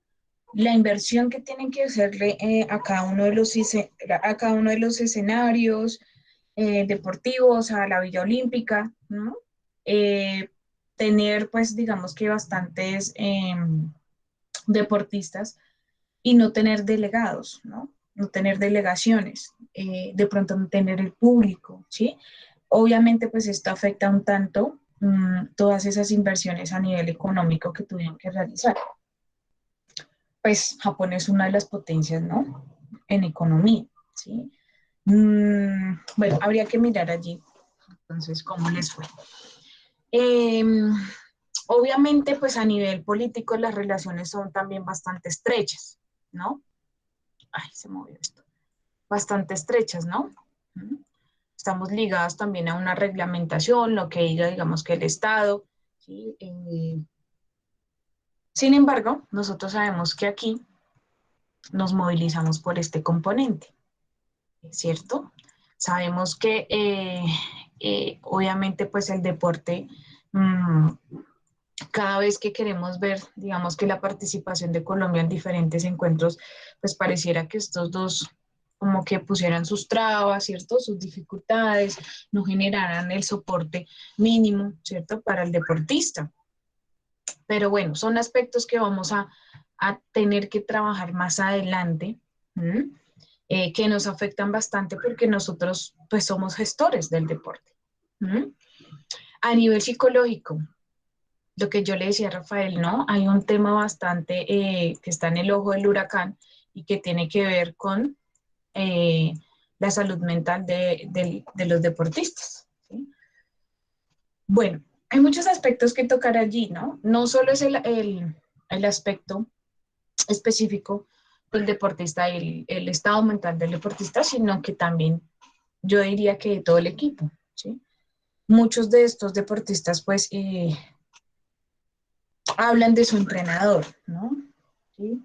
La inversión que tienen que hacerle a cada uno de a cada uno de los escenarios deportivos, a la Villa Olímpica, ¿no? Eh, tener, pues, digamos que bastantes deportistas y no tener delegados, ¿no? No tener delegaciones, de pronto no tener el público, ¿sí? Obviamente, pues esto afecta un tanto todas esas inversiones a nivel económico que tuvieron que realizar. Pues Japón es una de las potencias, ¿no? En economía, ¿sí? Bueno, habría que mirar allí, entonces, cómo les fue. Eh, obviamente, pues a nivel político las relaciones son también bastante estrechas, ¿no? Ay, se movió esto. Bastante estrechas, ¿no? Estamos ligados también a una reglamentación, lo que diga, digamos, que el Estado, ¿sí? Sin embargo, nosotros sabemos que aquí nos movilizamos por este componente, ¿cierto? Sabemos que obviamente pues el deporte, mmm, cada vez que queremos ver, digamos que la participación de Colombia en diferentes encuentros, pues pareciera que estos dos como que pusieran sus trabas, ¿cierto? Sus dificultades, no generaran el soporte mínimo, ¿cierto? Para el deportista. Pero bueno, son aspectos que vamos a tener que trabajar más adelante, que nos afectan bastante porque nosotros pues somos gestores del deporte. A nivel psicológico, lo que yo le decía a Rafael, ¿no? Hay un tema bastante que está en el ojo del huracán y que tiene que ver con eh, la salud mental de los deportistas. ¿Sí? Bueno, hay muchos aspectos que tocar allí, ¿no? No solo es el aspecto específico del deportista, el estado mental del deportista, sino que también yo diría que de todo el equipo, ¿sí? Muchos de estos deportistas, pues, hablan de su entrenador, ¿no? ¿Sí?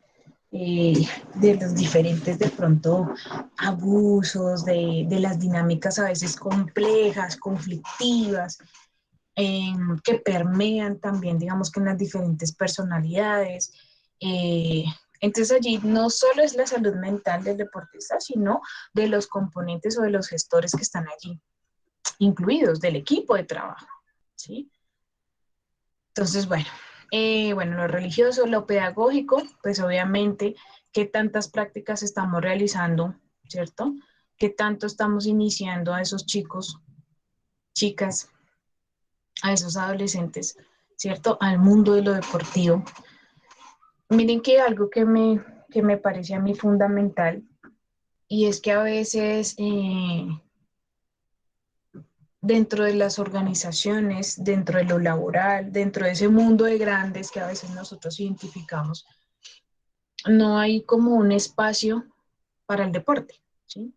De los diferentes, de pronto, abusos, de las dinámicas a veces complejas, conflictivas, que permean también, digamos que en las diferentes personalidades. Eh, entonces allí no solo es la salud mental del deportista, sino de los componentes o de los gestores que están allí, incluidos del equipo de trabajo, ¿sí? Entonces, bueno, lo religioso, lo pedagógico, pues obviamente, qué tantas prácticas estamos realizando, ¿cierto? qué tanto estamos iniciando a esos chicos, chicas, a esos adolescentes, ¿cierto? Al mundo de lo deportivo. Miren que algo que me parece a mí fundamental, y es que a veces dentro de las organizaciones, dentro de lo laboral, dentro de ese mundo de grandes que a veces nosotros identificamos, no hay como un espacio para el deporte, ¿sí?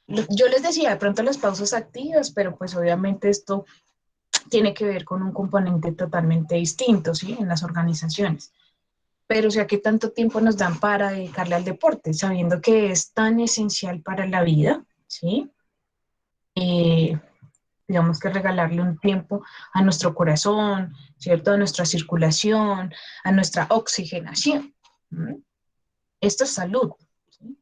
Yo les decía de pronto las pausas activas, pero pues obviamente esto tiene que ver con un componente totalmente distinto, ¿sí? En las organizaciones. Pero o sea, ¿qué tanto tiempo nos dan para dedicarle al deporte? Sabiendo que es tan esencial para la vida, ¿sí? Eh, digamos que regalarle un tiempo a nuestro corazón, ¿cierto? A nuestra circulación, a nuestra oxigenación. ¿Mm? Esto es salud, ¿sí?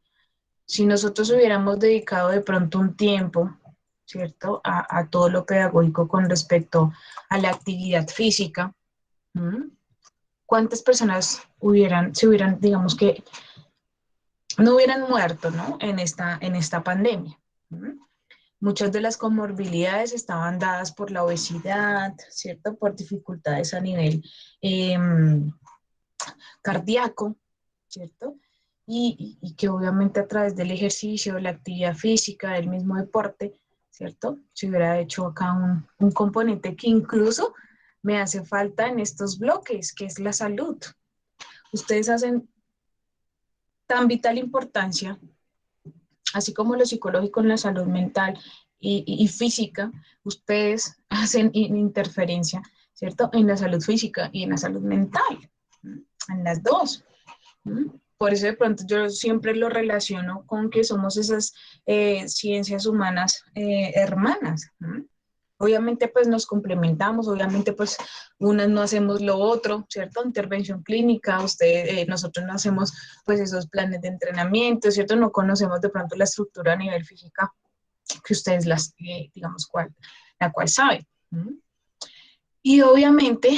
Si nosotros hubiéramos dedicado de pronto un tiempo, ¿cierto? A todo lo pedagógico con respecto a la actividad física, ¿mm? ¿Cuántas personas se hubieran, digamos que, no hubieran muerto, ¿no? En esta pandemia. ¿Mm? Muchas de las comorbilidades estaban dadas por la obesidad, ¿cierto? Por dificultades a nivel eh, cardíaco, ¿cierto? Y que obviamente a través del ejercicio, la actividad física, del mismo deporte, ¿cierto? Se hubiera hecho acá un componente que incluso me hace falta en estos bloques, que es la salud. Ustedes hacen tan vital importancia, así como lo psicológico en la salud mental y física, ustedes hacen interferencia, ¿cierto? En la salud física y en la salud mental, en las dos. Por eso de pronto yo siempre lo relaciono con que somos esas ciencias humanas hermanas. Obviamente pues nos complementamos, obviamente pues unas no hacemos lo otro, ¿cierto? Intervención clínica, nosotros no hacemos pues esos planes de entrenamiento, ¿cierto? No conocemos de pronto la estructura a nivel física que ustedes digamos, la cual saben. Y obviamente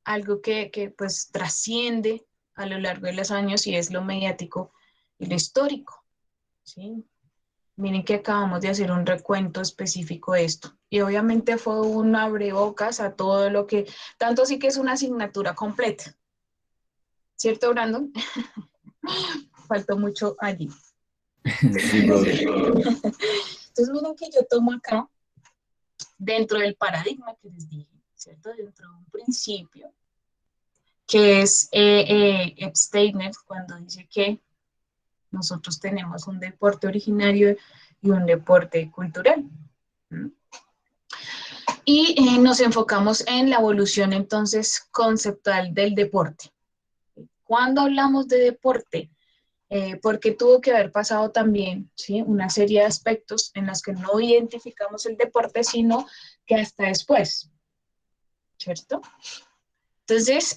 algo que pues trasciende a lo largo de los años y es lo mediático y lo histórico, ¿sí? Miren que acabamos de hacer un recuento específico de esto. Y obviamente fue un abrebocas a todo lo que, tanto así que es una asignatura completa. ¿Cierto, Brandon? Faltó mucho allí. Sí, profe. Entonces miren que yo tomo acá, dentro del paradigma que les dije, ¿cierto? Dentro de un principio, que es Epsteiner, cuando dice que nosotros tenemos un deporte originario y un deporte cultural. Y nos enfocamos en la evolución entonces conceptual del deporte. Cuando hablamos de deporte, porque tuvo que haber pasado también, ¿sí? Una serie de aspectos en los que no identificamos el deporte, sino que hasta después, ¿cierto? Entonces,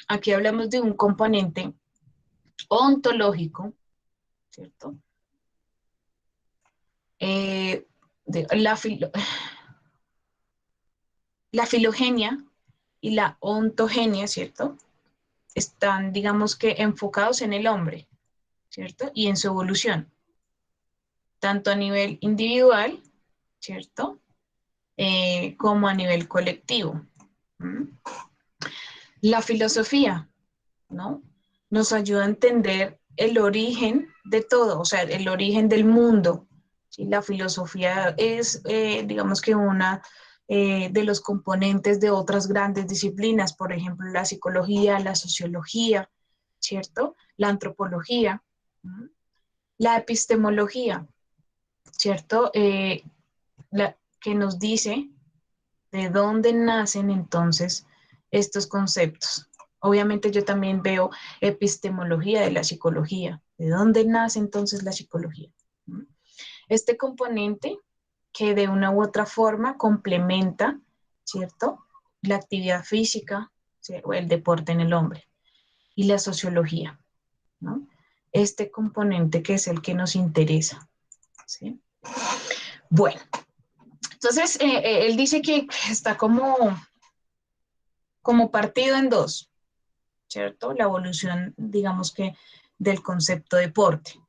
aquí hablamos de un componente ontológico, ¿cierto? De la filogenia y la ontogenia, ¿cierto? Están, digamos que, enfocados en el hombre, ¿cierto? Y en su evolución, tanto a nivel individual, ¿cierto? Como a nivel colectivo. ¿Mm? La filosofía, ¿no? Nos ayuda a entender el origen de todo, o sea, el origen del mundo. ¿Sí? La filosofía es, digamos que una de los componentes de otras grandes disciplinas, por ejemplo, la psicología, la sociología, ¿cierto? La antropología, la epistemología, ¿cierto? Que nos dice de dónde nacen entonces estos conceptos. Obviamente yo también veo epistemología de la psicología. ¿De dónde nace entonces la psicología? Este componente que de una u otra forma complementa, ¿cierto? La actividad física, ¿sí? O el deporte en el hombre y la sociología, ¿no? Este componente que es el que nos interesa, ¿sí? Bueno, entonces él dice que está como partido en dos, ¿cierto? La evolución, digamos que, del concepto deporte.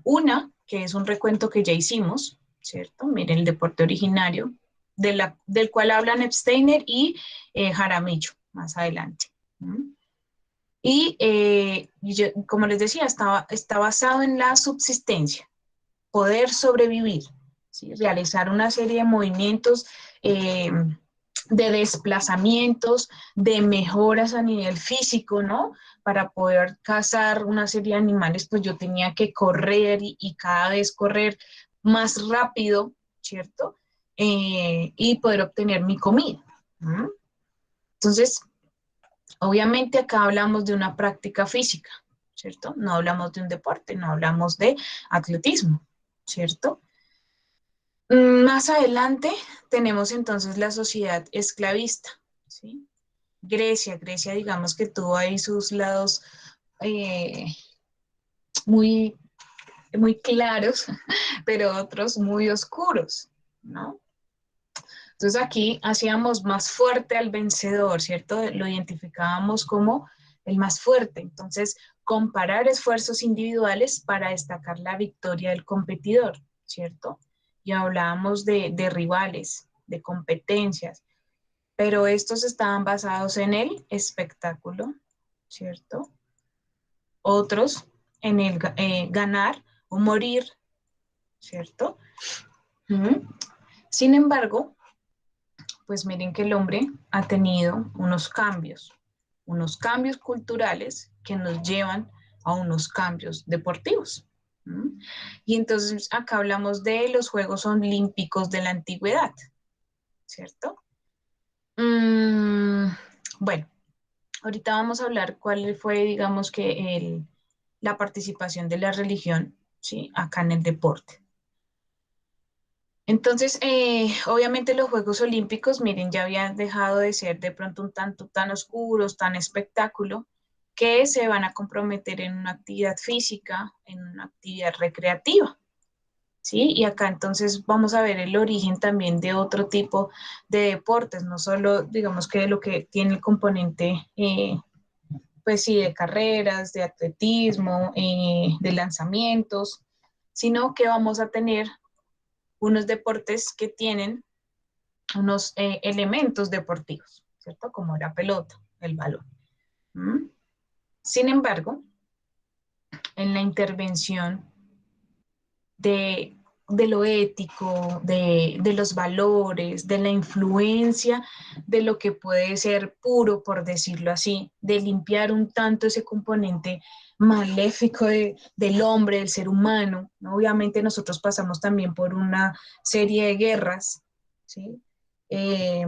Una que es un recuento que ya hicimos, ¿cierto? Miren, el deporte originario, del cual hablan Epsteiner y Jaramillo más adelante. ¿Mm? Y como les decía, está basado en la subsistencia, poder sobrevivir, ¿sí? Realizar una serie de movimientos de desplazamientos, de mejoras a nivel físico, ¿no? Para poder cazar una serie de animales, pues yo tenía que correr y cada vez correr más rápido, ¿cierto? Y poder obtener mi comida. ¿Mm? Entonces, obviamente acá hablamos de una práctica física, ¿cierto? No hablamos de un deporte, no hablamos de atletismo, ¿cierto? Más adelante tenemos entonces la sociedad esclavista, ¿sí? Grecia, digamos que tuvo ahí sus lados eh, muy, muy claros, pero otros muy oscuros, ¿no? Entonces aquí hacíamos más fuerte al vencedor, ¿cierto? Lo identificábamos como el más fuerte. Entonces, comparar esfuerzos individuales para destacar la victoria del competidor, ¿cierto? Y hablábamos de rivales, de competencias, pero estos estaban basados en el espectáculo, ¿cierto? Otros en el ganar o morir, ¿cierto? Sin embargo, pues miren que el hombre ha tenido unos cambios culturales que nos llevan a unos cambios deportivos. ¿Mm? Y entonces acá hablamos de los Juegos Olímpicos de la Antigüedad, ¿cierto? Bueno, ahorita vamos a hablar cuál fue, digamos que, la participación de la religión, ¿sí? Acá en el deporte. Entonces, obviamente los Juegos Olímpicos, miren, ya habían dejado de ser de pronto un tanto tan oscuros, tan espectáculo, que se van a comprometer en una actividad física, en una actividad recreativa, ¿sí? Y acá entonces vamos a ver el origen también de otro tipo de deportes, no solo, digamos que lo que tiene el componente, pues sí, de carreras, de atletismo, de lanzamientos, sino que vamos a tener unos deportes que tienen unos elementos deportivos, ¿cierto? Como la pelota, el balón. ¿Mm? Sin embargo, en la intervención de, de lo ético, de los valores, de la influencia de lo que puede ser puro, por decirlo así, de limpiar un tanto ese componente maléfico del hombre, del ser humano, ¿no? Obviamente nosotros pasamos también por una serie de guerras, ¿sí? Eh,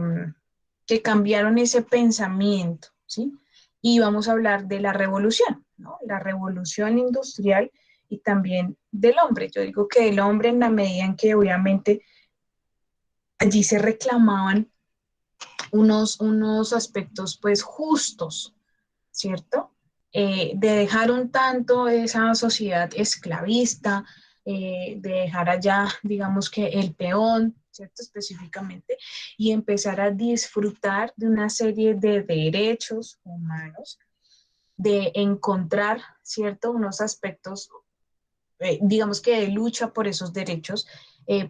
que cambiaron ese pensamiento, ¿sí? Y vamos a hablar de la revolución, ¿no? La revolución industrial y también del hombre. Yo digo que el hombre en la medida en que obviamente allí se reclamaban unos aspectos pues justos, ¿cierto? De dejar un tanto esa sociedad esclavista, de dejar allá, digamos que el peón, ¿cierto? Específicamente, y empezar a disfrutar de una serie de derechos humanos, de encontrar, ¿cierto? Unos aspectos, digamos que de lucha por esos derechos,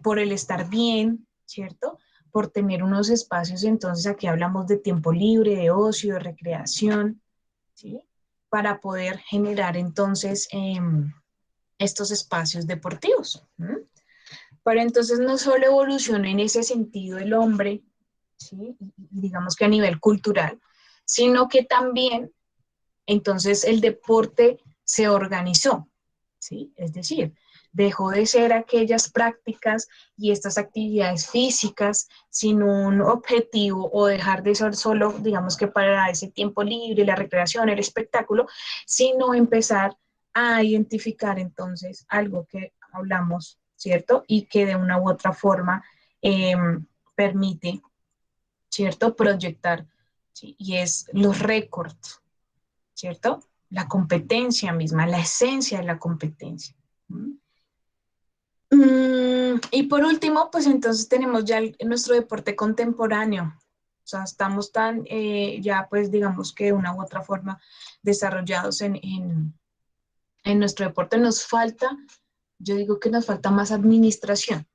por el estar bien, ¿cierto? Por tener unos espacios, entonces aquí hablamos de tiempo libre, de ocio, de recreación, ¿sí? Para poder generar entonces estos espacios deportivos. ¿Mm? Para entonces no solo evoluciona en ese sentido el hombre, ¿sí? Digamos que a nivel cultural, sino que también entonces el deporte se organizó, ¿sí? Es decir, dejó de ser aquellas prácticas y estas actividades físicas sin un objetivo o dejar de ser solo, digamos que para ese tiempo libre, la recreación, el espectáculo, sino empezar a identificar entonces algo que hablamos, ¿cierto? Y que de una u otra forma eh, permite, ¿cierto? Proyectar, ¿sí? Y es los récords, ¿cierto? La competencia misma, la esencia de la competencia. Y por último, pues entonces tenemos ya nuestro deporte contemporáneo. O sea, estamos tan, ya pues digamos que de una u otra forma desarrollados en nuestro deporte. Nos falta yo digo que nos falta más administración,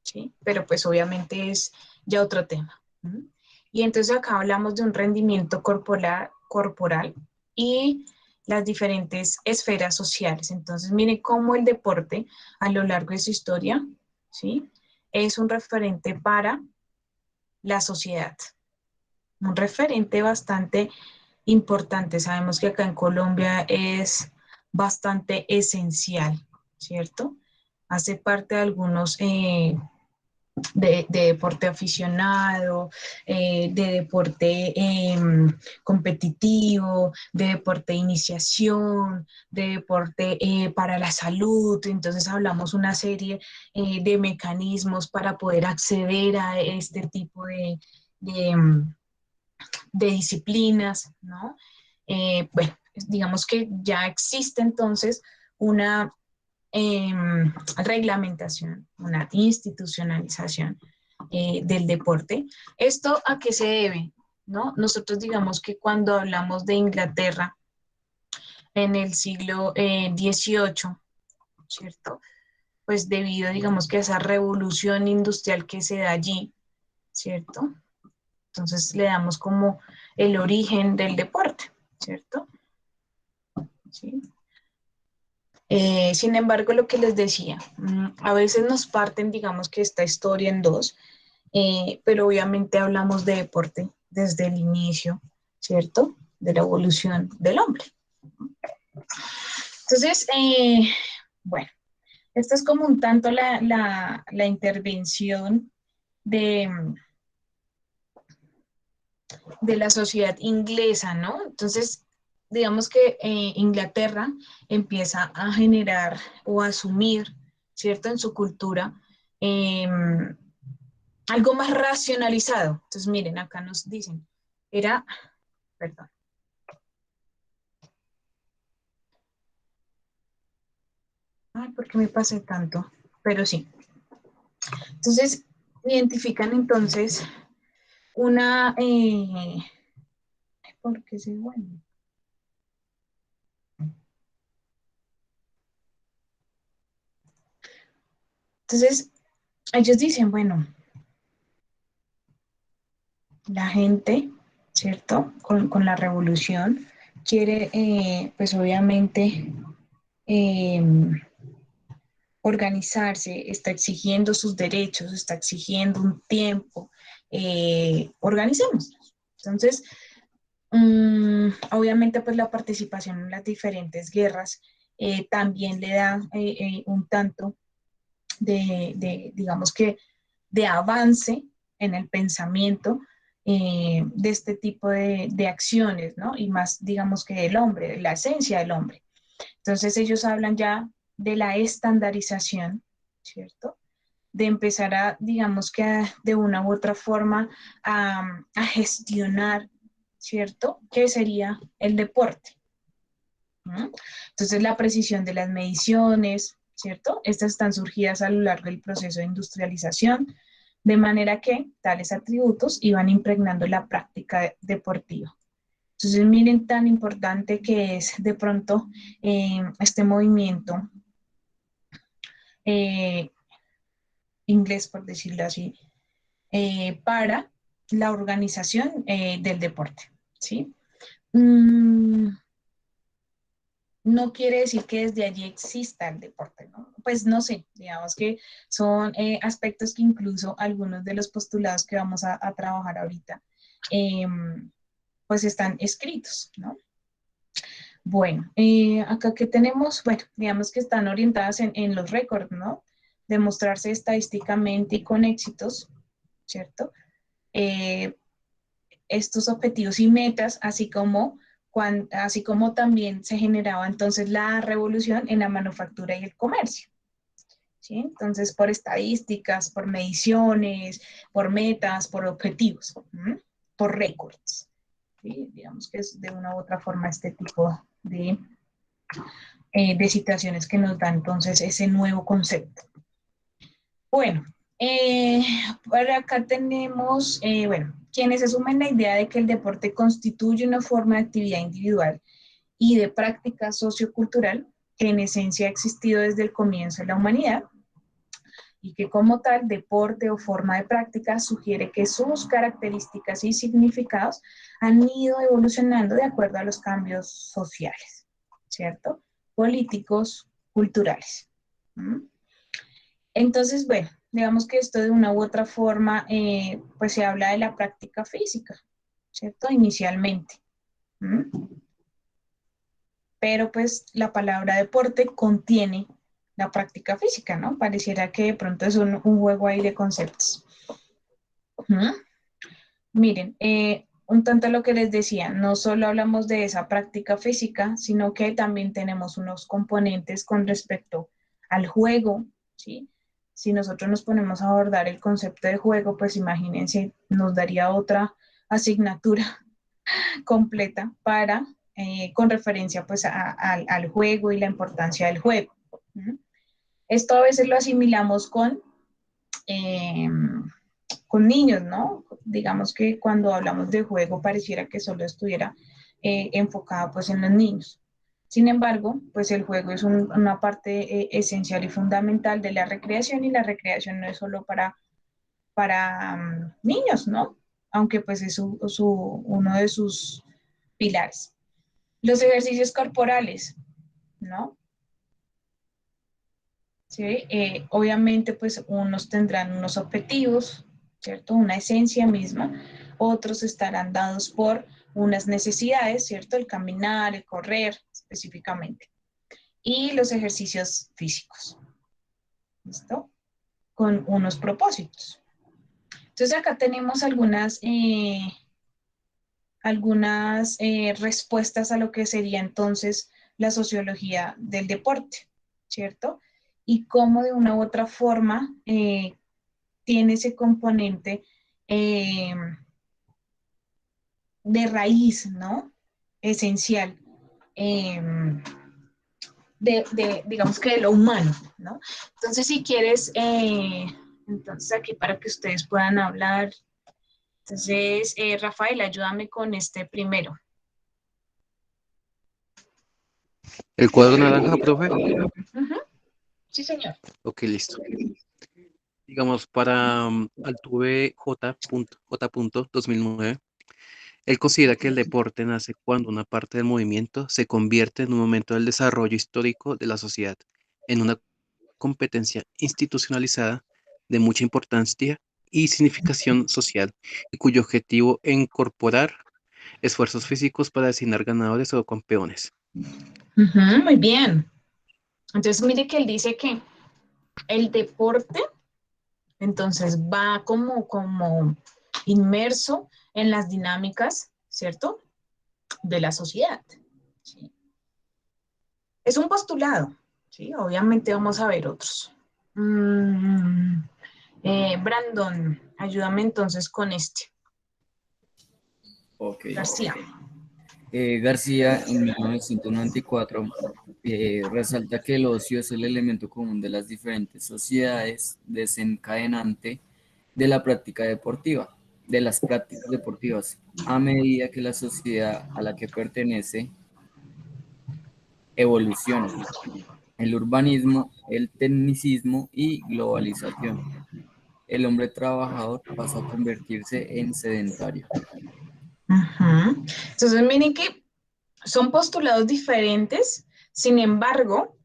¿sí? Pero pues obviamente es ya otro tema. ¿Mm? Y entonces acá hablamos de un rendimiento corporal y las diferentes esferas sociales. Entonces, mire cómo el deporte a lo largo de su historia, ¿sí? Es un referente para la sociedad, un referente bastante importante. Sabemos que acá en Colombia es bastante esencial, ¿cierto? Hace parte de algunos de deporte aficionado, de deporte competitivo, de deporte de iniciación, de deporte para la salud. Entonces hablamos una serie de mecanismos para poder acceder a este tipo de, de disciplinas, ¿no? Bueno, digamos que ya existe entonces una eh, reglamentación, una institucionalización del deporte. ¿Esto a qué se debe? ¿No? Nosotros digamos que cuando hablamos de Inglaterra en el siglo XVIII, ¿cierto? Pues debido, digamos que a esa revolución industrial que se da allí, ¿cierto? Entonces le damos como el origen del deporte, ¿cierto? ¿Sí? Sin embargo, lo que les decía, a veces nos parten, digamos que esta historia en dos, pero obviamente hablamos de deporte desde el inicio, ¿cierto? De la evolución del hombre. Entonces, bueno, esto es como un tanto la intervención de, de la sociedad inglesa, ¿no? Entonces, digamos que Inglaterra empieza a generar o a asumir, ¿cierto? En su cultura, eh, algo más racionalizado. Entonces, miren, acá nos dicen, era, perdón. Ay, ¿por qué me pasé tanto? Pero sí. Entonces, identifican entonces una, ¿por qué se vuelve? Entonces, ellos dicen, bueno, la gente, ¿cierto? Con la revolución quiere, pues obviamente, eh, organizarse, está exigiendo sus derechos, está exigiendo un tiempo, organicémonos. Entonces, obviamente, pues la participación en las diferentes guerras también le da un tanto digamos que, de avance en el pensamiento de este tipo de acciones, ¿no? Y más, digamos que del hombre, de la esencia del hombre. Entonces ellos hablan ya de la estandarización, ¿cierto? De empezar a, digamos que de una u otra forma, a gestionar, ¿cierto? ¿Qué sería el deporte? ¿No? Entonces la precisión de las mediciones, ¿cierto? Estas están surgidas a lo largo del proceso de industrialización, de manera que tales atributos iban impregnando la práctica deportiva. Entonces, miren tan importante que es de pronto este movimiento eh, inglés, por decirlo así, para la organización del deporte, ¿sí? Mm, no quiere decir que desde allí exista el deporte, ¿no? Pues no sé, digamos que son aspectos que incluso algunos de los postulados que vamos a trabajar ahorita, eh, pues están escritos, ¿no? Bueno, acá que tenemos, bueno, digamos que están orientadas en los récords, ¿no? Demostrarse estadísticamente y con éxitos, ¿cierto? Eh, estos objetivos y metas, así como también se generaba entonces la revolución en la manufactura y el comercio. ¿Sí? Entonces, por estadísticas, por mediciones, por metas, por objetivos, por récords. ¿Sí? Digamos que es de una u otra forma este tipo de situaciones que nos da entonces ese nuevo concepto. Bueno, por acá tenemos, bueno, quienes asumen la idea de que el deporte constituye una forma de actividad individual y de práctica sociocultural que en esencia ha existido desde el comienzo de la humanidad, y que como tal, deporte o forma de práctica sugiere que sus características y significados han ido evolucionando de acuerdo a los cambios sociales, ¿cierto? Políticos, culturales. ¿Mm? Entonces, bueno, digamos que esto de una u otra forma, pues se habla de la práctica física, ¿cierto? Inicialmente. ¿Mm? Pero pues la palabra deporte contiene la práctica física, ¿no? Pareciera que de pronto es un juego ahí de conceptos. ¿Mm? Miren, un tanto lo que les decía, no solo hablamos de esa práctica física, sino que también tenemos unos componentes con respecto al juego, ¿sí? Si nosotros nos ponemos a abordar el concepto de juego, pues imagínense, nos daría otra asignatura completa para, con referencia pues al juego y la importancia del juego. ¿Mm? Esto a veces lo asimilamos eh, con niños, ¿no? Digamos que cuando hablamos de juego pareciera que solo estuviera enfocado pues en los niños. Sin embargo, pues el juego es una parte esencial y fundamental de la recreación, y la recreación no es solo para niños, ¿no? Aunque pues es uno de sus pilares. Los ejercicios corporales, ¿no? ¿Sí? Obviamente, pues unos tendrán unos objetivos, ¿cierto? Una esencia misma, otros estarán dados por unas necesidades, ¿cierto? El caminar, el correr, específicamente. Y los ejercicios físicos, ¿listo? Con unos propósitos. Entonces, acá tenemos algunas respuestas a lo que sería entonces la sociología del deporte, ¿cierto? Y cómo de una u otra forma tiene ese componente eh, de raíz, ¿no? Esencial, eh, digamos que de lo humano, ¿no? Entonces, si quieres, entonces aquí para que ustedes puedan hablar. Entonces, Rafael, ayúdame con este primero. ¿El cuadro naranja, profe? Ujú. Sí, señor. Ok, listo. Digamos, para Altuve J. 2009, él considera que el deporte nace cuando una parte del movimiento se convierte en un momento del desarrollo histórico de la sociedad, en una competencia institucionalizada de mucha importancia y significación social, y cuyo objetivo es incorporar esfuerzos físicos para designar ganadores o campeones. Ujú, muy bien. Entonces, mire que él dice que el deporte, entonces, va como inmerso en las dinámicas, ¿cierto? De la sociedad. ¿Sí? Es un postulado, ¿sí? Obviamente vamos a ver otros. Brandon, ayúdame entonces con este. Ok. García. García, en 1994, resalta que el ocio es el elemento común de las diferentes sociedades desencadenante de la práctica deportiva, de las prácticas deportivas, a medida que la sociedad a la que pertenece evoluciona. El urbanismo, el tecnicismo y globalización. El hombre trabajador pasa a convertirse en sedentario. Ujú. Entonces, miren que son postulados diferentes, sin embargo,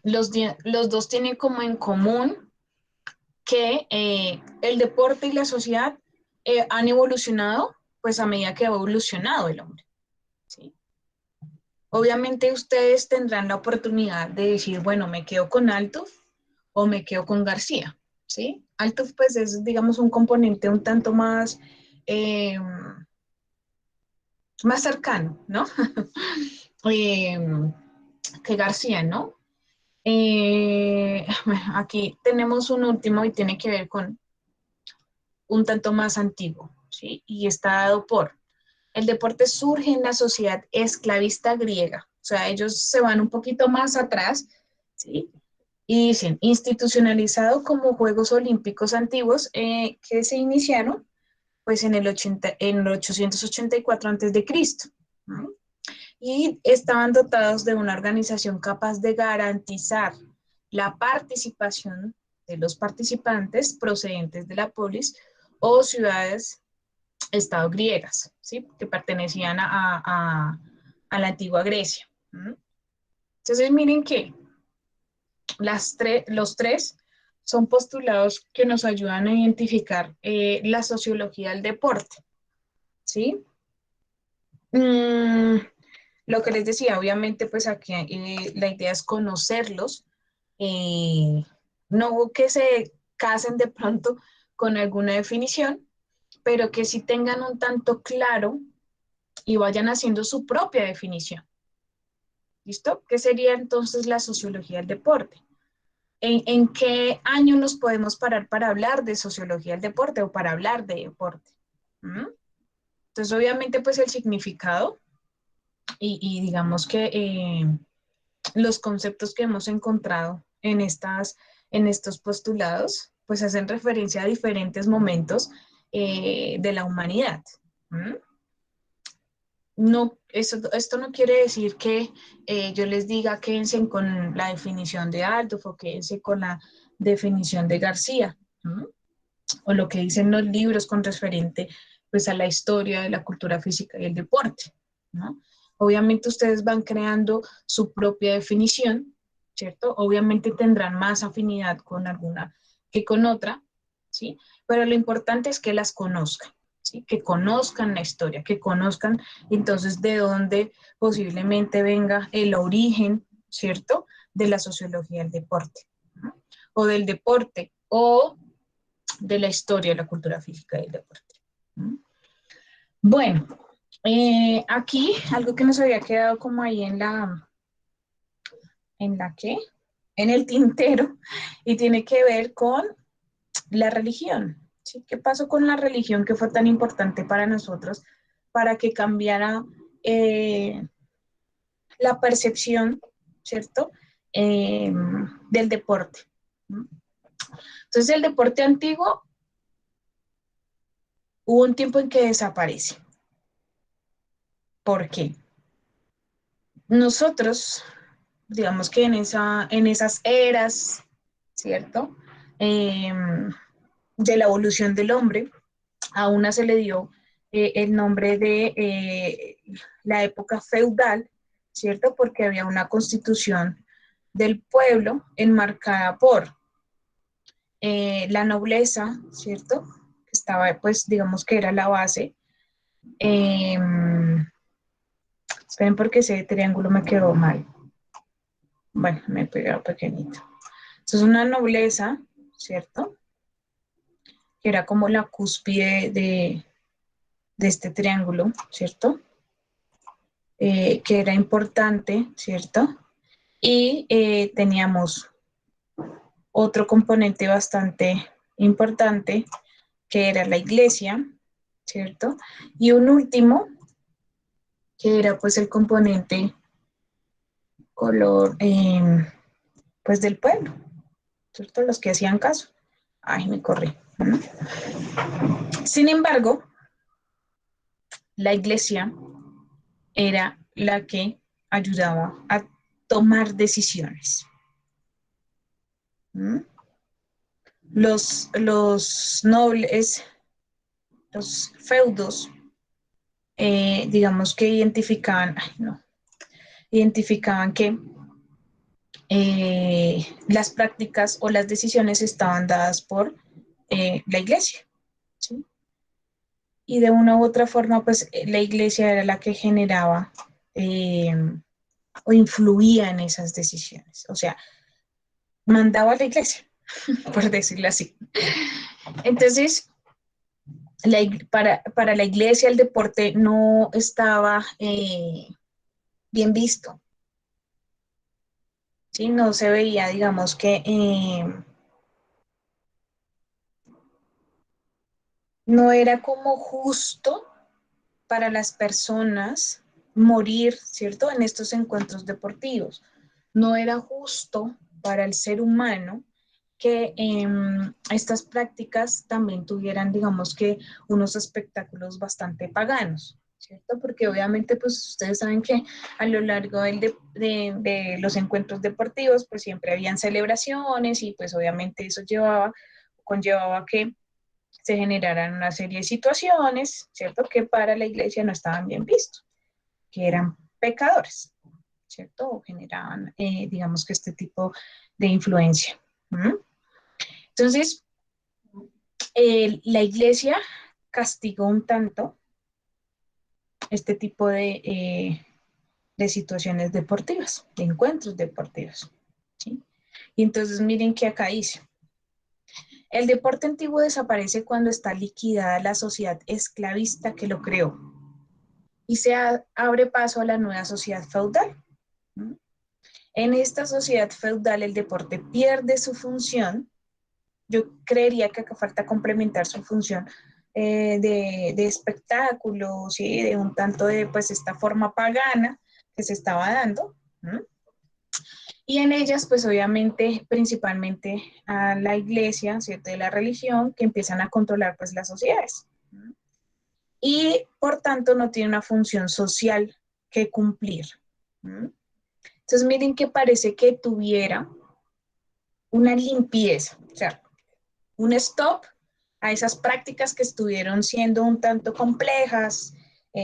los dos tienen como en común que el deporte y la sociedad han evolucionado pues a medida que ha evolucionado el hombre. ¿Sí? Obviamente ustedes tendrán la oportunidad de decir, bueno, me quedo con Altuf o me quedo con García. ¿Sí? Altuf pues es, digamos, un componente un tanto eh, más cercano, ¿no? eh, que García, ¿no? Aquí tenemos un último y tiene que ver con un tanto más antiguo, ¿sí? Y está dado por el deporte surge en la sociedad esclavista griega, o sea, ellos se van un poquito más atrás, ¿sí? Y dicen, institucionalizado como Juegos Olímpicos antiguos que se iniciaron pues en el 884 a.C., ¿no? y estaban dotados de una organización capaz de garantizar la participación de los participantes procedentes de la polis o ciudades, estado griegas, ¿sí? Que pertenecían a la antigua Grecia. Entonces, miren que los tres son postulados que nos ayudan a identificar la sociología del deporte, ¿sí? Lo que les decía, obviamente, pues aquí la idea es conocerlos, eh, no que se casen de pronto con alguna definición, pero que sí tengan un tanto claro y vayan haciendo su propia definición. ¿Listo? ¿Qué sería entonces la sociología del deporte? ¿En qué año nos podemos parar para hablar de sociología del deporte o para hablar de deporte? ¿Mm? Entonces, obviamente, pues el significado y digamos que los conceptos que hemos encontrado en estos postulados, pues hacen referencia a diferentes momentos de la humanidad. ¿Mm? No, esto no quiere decir que yo les diga quédense con la definición de Aldous o quédense con la definición de García, ¿no? O lo que dicen los libros con referente pues, a la historia de la cultura física y el deporte, ¿no? Obviamente ustedes van creando su propia definición, ¿cierto? Obviamente tendrán más afinidad con alguna que con otra, ¿sí? Pero lo importante es que las conozcan. ¿Sí? Que conozcan la historia, que conozcan entonces de dónde posiblemente venga el origen, ¿cierto? De la sociología del deporte, ¿no? O del deporte, o de la historia de la cultura física y del deporte. ¿No? Bueno, aquí algo que nos había quedado como ahí ¿en la qué? En el tintero, y tiene que ver con la religión. ¿Sí? ¿Qué pasó con la religión que fue tan importante para nosotros para que cambiara la percepción, ¿cierto? Del deporte. ¿No? Entonces, el deporte antiguo hubo un tiempo en que desaparece. ¿Por qué? Nosotros, digamos que en esas eras, ¿cierto? De la evolución del hombre, a una se le dio el nombre de la época feudal, ¿cierto? Porque había una constitución del pueblo enmarcada por la nobleza, ¿cierto? Estaba, pues, digamos que era la base. Esperen porque ese triángulo me quedó mal. Bueno, me he pegado pequeñito. Entonces, una nobleza, ¿cierto? Que era como la cúspide de este triángulo, ¿cierto? Que era importante, ¿cierto? Y teníamos otro componente bastante importante, que era la iglesia, ¿cierto? Y un último, que era pues el componente color, pues del pueblo, ¿cierto? Los que hacían caso. Ay, me corrí. ¿No? Sin embargo, la iglesia era la que ayudaba a tomar decisiones. ¿Mm? Los nobles, los feudos, digamos que identificaban, ay, no, identificaban que las prácticas o las decisiones estaban dadas por la iglesia, ¿sí? Y de una u otra forma, pues la iglesia era la que generaba eh, o influía en esas decisiones, o sea, mandaba a la iglesia, por decirlo así. Entonces, para la iglesia el deporte no estaba bien visto, ¿sí? No se veía, digamos que no era como justo para las personas morir, ¿cierto? En estos encuentros deportivos. No era justo para el ser humano que estas prácticas también tuvieran, digamos que, unos espectáculos bastante paganos, ¿cierto? Porque obviamente, pues ustedes saben que a lo largo de los encuentros deportivos, pues siempre habían celebraciones y pues obviamente eso conllevaba que se generaran una serie de situaciones, ¿cierto? Que para la iglesia no estaban bien vistos, que eran pecadores, ¿cierto? O generaban, digamos que este tipo de influencia. ¿Mm? Entonces, la iglesia castigó un tanto este tipo de situaciones deportivas, de encuentros deportivos. ¿Sí? Y entonces miren que acá dice, el deporte antiguo desaparece cuando está liquidada la sociedad esclavista que lo creó y abre paso a la nueva sociedad feudal. ¿Mm? En esta sociedad feudal el deporte pierde su función. Yo creería que acá falta complementar su función de espectáculo, ¿sí? De un tanto de pues esta forma pagana que se estaba dando. ¿Mm? Y en ellas, pues obviamente, principalmente a la iglesia, ¿cierto? De la religión, que empiezan a controlar pues las sociedades. ¿Mm? Y por tanto no tiene una función social que cumplir. ¿Mm? Entonces miren que parece que tuviera una limpieza, o sea, un stop a esas prácticas que estuvieron siendo un tanto complejas,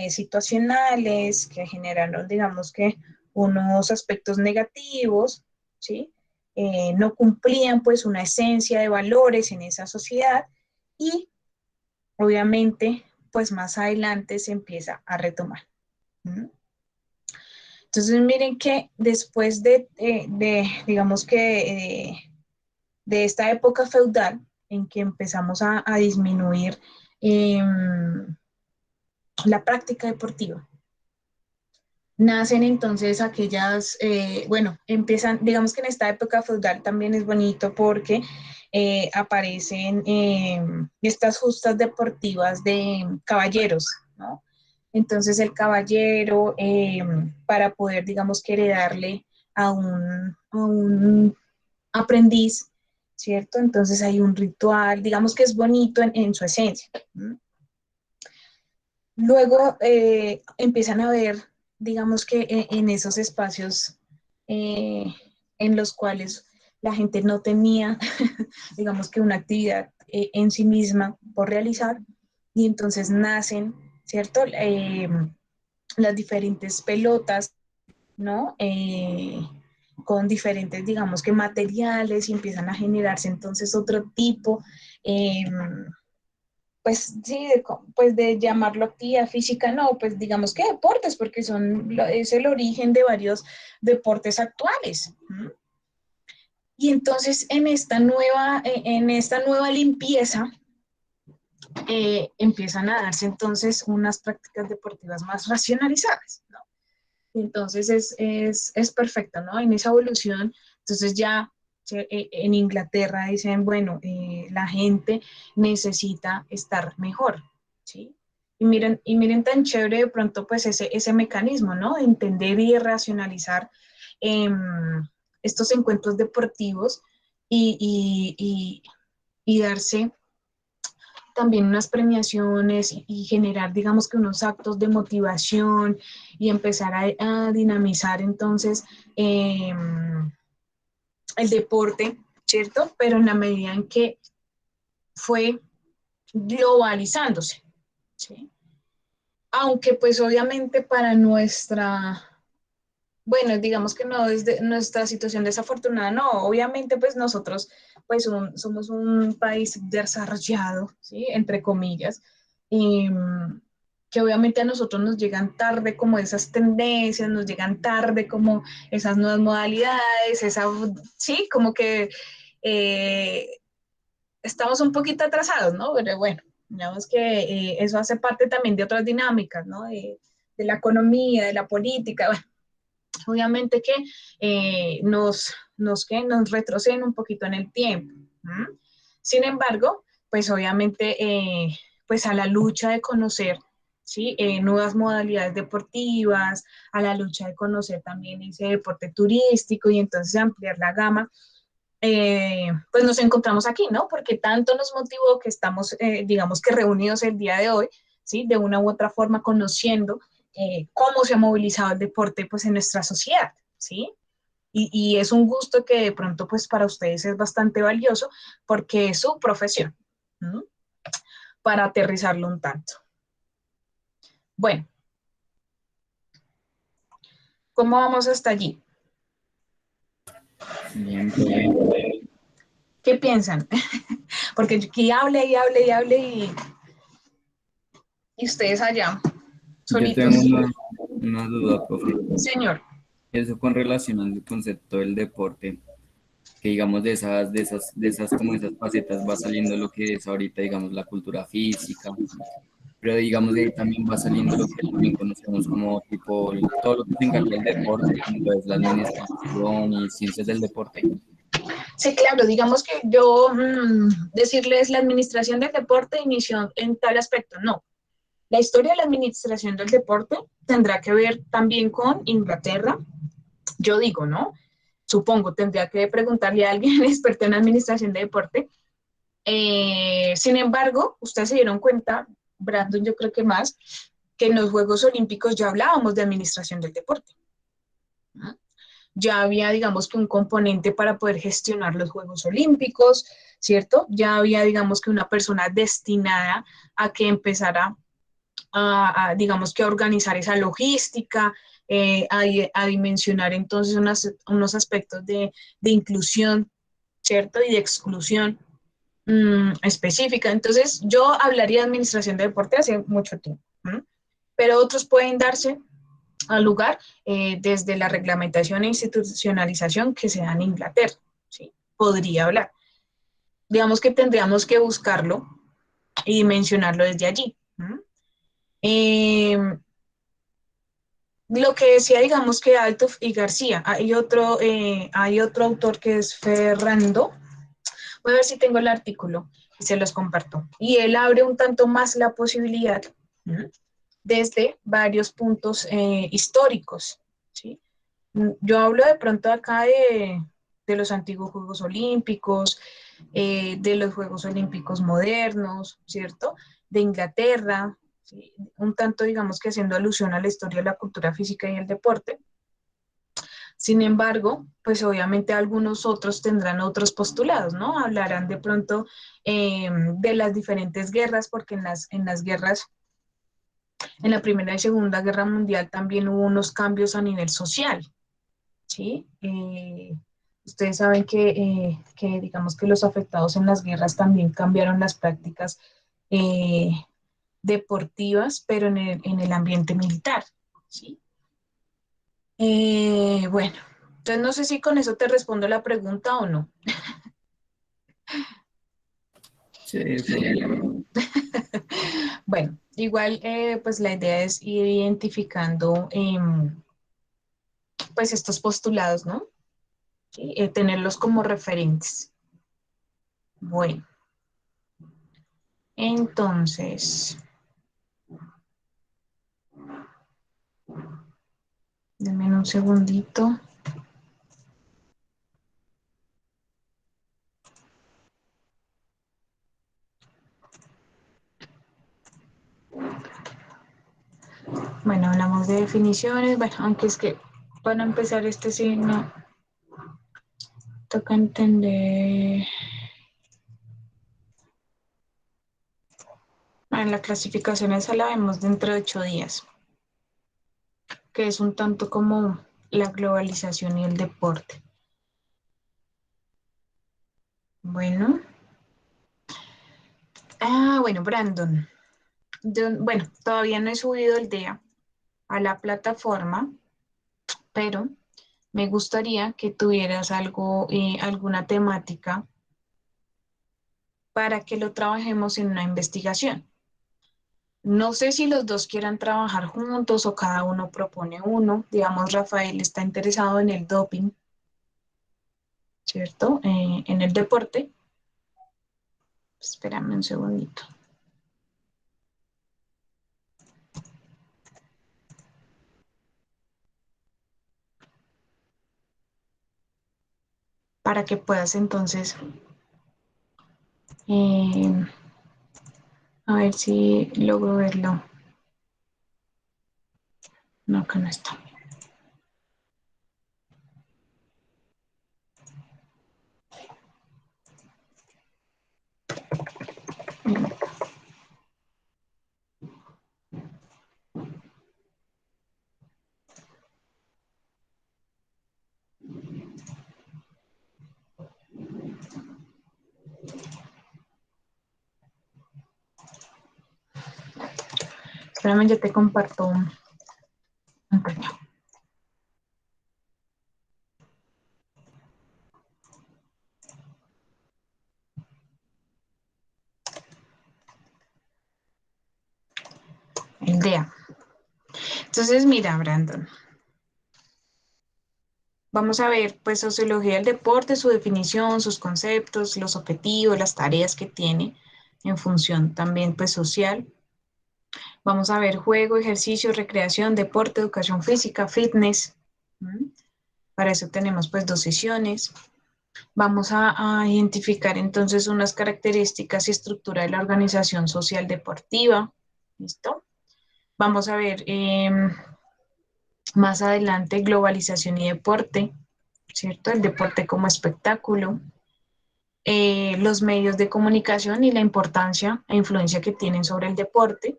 situacionales, que generaron, digamos que, unos aspectos negativos, ¿sí? No cumplían pues una esencia de valores en esa sociedad y obviamente pues más adelante se empieza a retomar. ¿Mm? Entonces miren que después digamos que de esta época feudal en que empezamos a disminuir eh, la práctica deportiva. Nacen entonces aquellas, bueno, empiezan, digamos que en esta época feudal también es bonito porque aparecen estas justas deportivas de caballeros, ¿no? Entonces el caballero, para poder, digamos que heredarle a un aprendiz, ¿cierto? Entonces hay un ritual, digamos que es bonito en su esencia. ¿Mm? Luego empiezan a ver, digamos que en esos espacios eh, en los cuales la gente no tenía, digamos que una actividad en sí misma por realizar, y entonces nacen, ¿cierto? Las diferentes pelotas, ¿no? Con diferentes, digamos que materiales y empiezan a generarse entonces otro tipo, eh, pues sí, pues de llamarlo actividad física, no, pues digamos que deportes, porque es el origen de varios deportes actuales. ¿Mm? Y entonces en esta nueva limpieza empiezan a darse entonces unas prácticas deportivas más racionalizadas, ¿no? Entonces es perfecto, ¿no? En esa evolución, entonces ya en Inglaterra dicen, bueno, la gente necesita estar mejor, ¿sí? Y miren tan chévere de pronto pues ese mecanismo, ¿no? De entender y de racionalizar eh, estos encuentros deportivos y darse también unas premiaciones y generar, digamos que unos actos de motivación y empezar a dinamizar entonces el deporte, ¿cierto? Pero en la medida en que fue globalizándose, ¿sí? Aunque pues obviamente para bueno, digamos que no desde nuestra situación desafortunada, no, obviamente pues nosotros pues somos un país desarrollado, ¿sí? Entre comillas, y, que obviamente a nosotros nos llegan tarde como esas tendencias, nos llegan tarde como esas nuevas modalidades, sí, como que eh, estamos un poquito atrasados, ¿no? Pero bueno, digamos que eso hace parte también de otras dinámicas, ¿no? De la economía, de la política, bueno, obviamente que nos retroceden un poquito en el tiempo. ¿Mm? Sin embargo, pues obviamente, pues a la lucha de conocer, ¿sí? Nuevas modalidades deportivas, a la lucha de conocer también ese deporte turístico y entonces ampliar la gama, pues nos encontramos aquí, ¿no? Porque tanto nos motivó que estamos, digamos que reunidos el día de hoy, ¿sí? De una u otra forma conociendo cómo se ha movilizado el deporte pues en nuestra sociedad, ¿sí? Y es un gusto que de pronto pues para ustedes es bastante valioso porque es su profesión, ¿no? Para aterrizarlo un tanto. Bueno, ¿cómo vamos hasta allí? Bien, Bien. ¿Qué piensan? Porque yo aquí hable y hable y hable y ustedes allá, yo solitos. tengo una duda, profe. Señor. Eso con relación al concepto del deporte, que digamos de esas como esas facetas va saliendo lo que es ahorita, digamos, la cultura física, pero digamos de ahí también va saliendo lo que también conocemos como tipo todo lo que se encarga del deporte, como lo es la administración y ciencias del deporte. Sí, claro, digamos que yo decirles la administración del deporte inició en tal aspecto, no. La historia de la administración del deporte tendrá que ver también con Inglaterra, yo digo, ¿no? Supongo, tendría que preguntarle a alguien experto en administración de deporte. Sin embargo, ustedes se dieron cuenta, Brandon, yo creo que más, que en los Juegos Olímpicos ya hablábamos de administración del deporte. ¿No? Ya había, digamos que un componente para poder gestionar los Juegos Olímpicos, ¿cierto? Ya había, digamos que una persona destinada a que empezara digamos que a organizar esa logística, a dimensionar entonces unos aspectos de inclusión, ¿cierto? Y de exclusión específica. Entonces, yo hablaría de administración de deporte hace mucho tiempo, ¿no? Pero otros pueden darse al lugar desde la reglamentación e institucionalización que se da en Inglaterra, ¿sí? Podría hablar. Digamos que tendríamos que buscarlo y mencionarlo desde allí. ¿No? Lo que decía, digamos que Althoff y García, hay otro autor que es Ferrando, voy a ver si tengo el artículo y se los comparto. Y él abre un tanto más la posibilidad desde varios puntos históricos, ¿sí? Yo hablo de pronto acá de los antiguos Juegos Olímpicos, de los Juegos Olímpicos modernos, ¿cierto? De Inglaterra, ¿sí? Un tanto, digamos que haciendo alusión a la historia de la cultura física y el deporte. Sin embargo, pues obviamente algunos otros tendrán otros postulados, ¿no? Hablarán de pronto de las diferentes guerras, porque en las guerras, en la Primera y Segunda Guerra Mundial también hubo unos cambios a nivel social, ¿sí? Ustedes saben que, digamos que los afectados en las guerras también cambiaron las prácticas eh, deportivas, pero en el ambiente militar, ¿sí? Bueno, entonces no sé si con eso te respondo la pregunta o no. Sí, profe. Bueno, igual pues la idea es ir identificando pues estos postulados, ¿no? ¿Sí? Tenerlos como referentes. Bueno, entonces, denme un segundito. Bueno, hablamos de definiciones, bueno, aunque es que para empezar este signo toca entender, bueno, la clasificación esa la vemos dentro de 8 días, que es un tanto como la globalización y el deporte. Bueno, bueno, Brandon, bueno, todavía no he subido el día a la plataforma, pero me gustaría que tuvieras algo, alguna temática para que lo trabajemos en una investigación. No sé si los dos quieran trabajar juntos o cada uno propone uno. Digamos, Rafael está interesado en el doping, ¿cierto? En el deporte. Espérame un segundito. Para que puedas entonces eh, A ver si logro verlo. No, acá no está. Espérame, yo te comparto un pequeño. Idea. Entonces, mira, Brandon, vamos a ver, pues, sociología del deporte, su definición, sus conceptos, los objetivos, las tareas que tiene en función también, pues, social. Vamos a ver juego, ejercicio, recreación, deporte, educación física, fitness. ¿Mm? Para eso tenemos, pues, 2 sesiones. Vamos a identificar entonces unas características y estructura de la organización social deportiva. ¿Listo? Vamos a ver más adelante globalización y deporte, ¿cierto? El deporte como espectáculo, los medios de comunicación y la importancia e influencia que tienen sobre el deporte.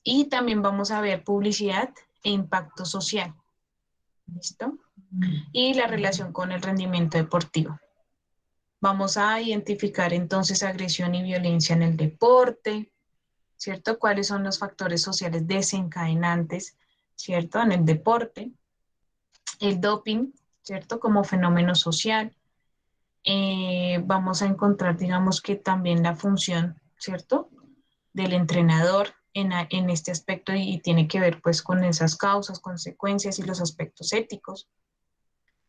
Y también vamos a ver publicidad e impacto social. ¿Listo? Y la relación con el rendimiento deportivo. Vamos a identificar entonces agresión y violencia en el deporte, ¿cierto? ¿Cuáles son los factores sociales desencadenantes, ¿cierto? En el deporte. El doping, ¿cierto? Como fenómeno social. Vamos a encontrar, digamos que también la función, ¿cierto? Del entrenador en este aspecto y tiene que ver pues con esas causas, consecuencias y los aspectos éticos.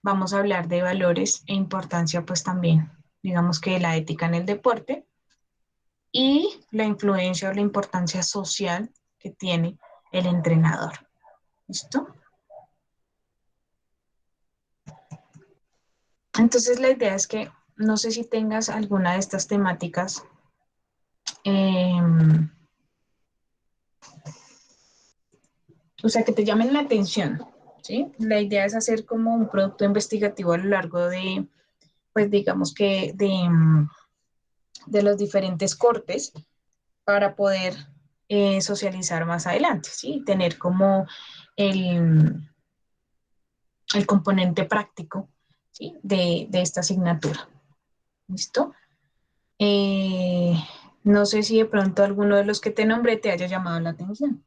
Vamos a hablar de valores e importancia pues también, digamos que de la ética en el deporte y la influencia o la importancia social que tiene el entrenador. ¿Listo? Entonces la idea es que no sé si tengas alguna de estas temáticas eh, o sea, que te llamen la atención, ¿sí? La idea es hacer como un producto investigativo a lo largo de, pues digamos que de los diferentes cortes para poder socializar más adelante, ¿sí? Tener como el, el componente práctico, ¿sí? De esta asignatura. ¿Listo? Eh, no sé si de pronto alguno de los que te nombré te haya llamado la atención.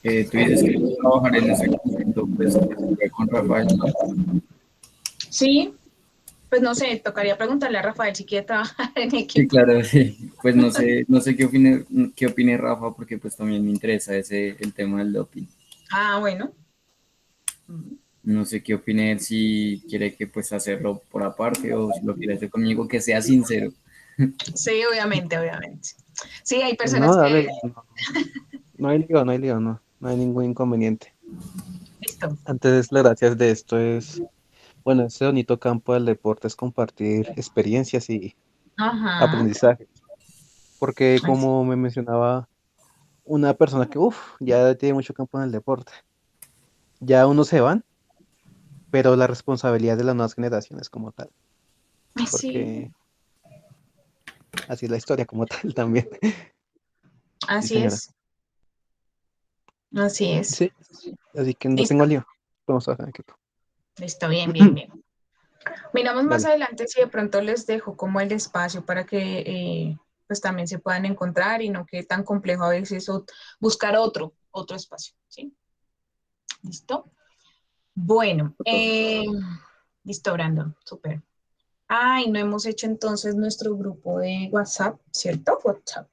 Tú dices que trabajar en ese concepto, pues, que se puede con Rafael, ¿no? Sí, pues no sé, tocaría preguntarle a Rafael si quiere trabajar en Sí, equipo. claro, sí. Pues no sé qué opine Rafa, porque pues también me interesa el tema del doping. Ah, bueno. No sé qué opine él, si quiere que pues hacerlo por aparte o si lo quiere hacer conmigo, que sea sincero. Sí, obviamente, obviamente. Sí, hay No, personas que, dale, no, no hay lío, no hay lío, no, no hay ningún inconveniente. listo. Antes, las gracias de esto es, bueno, este bonito campo del deporte es compartir experiencias y Ajá. aprendizaje. Porque Así. como me mencionaba una persona que, uff, ya tiene mucho campo en el deporte, ya unos se van, pero la responsabilidad de las nuevas generaciones como tal, Sí, porque así es la historia como tal también. Sí, así señora. es. Así es. Sí, así que no Listo. tengo lío. Vamos a ver qué. Listo, bien, bien, bien. Miramos más Dale. adelante si de pronto les dejo como el espacio para que pues también se puedan encontrar y no quede tan complejo a veces buscar otro espacio, ¿sí? ¿Listo? Bueno, listo, Brandon, súper. Ay, no hemos hecho entonces nuestro grupo de WhatsApp, ¿cierto? WhatsApp.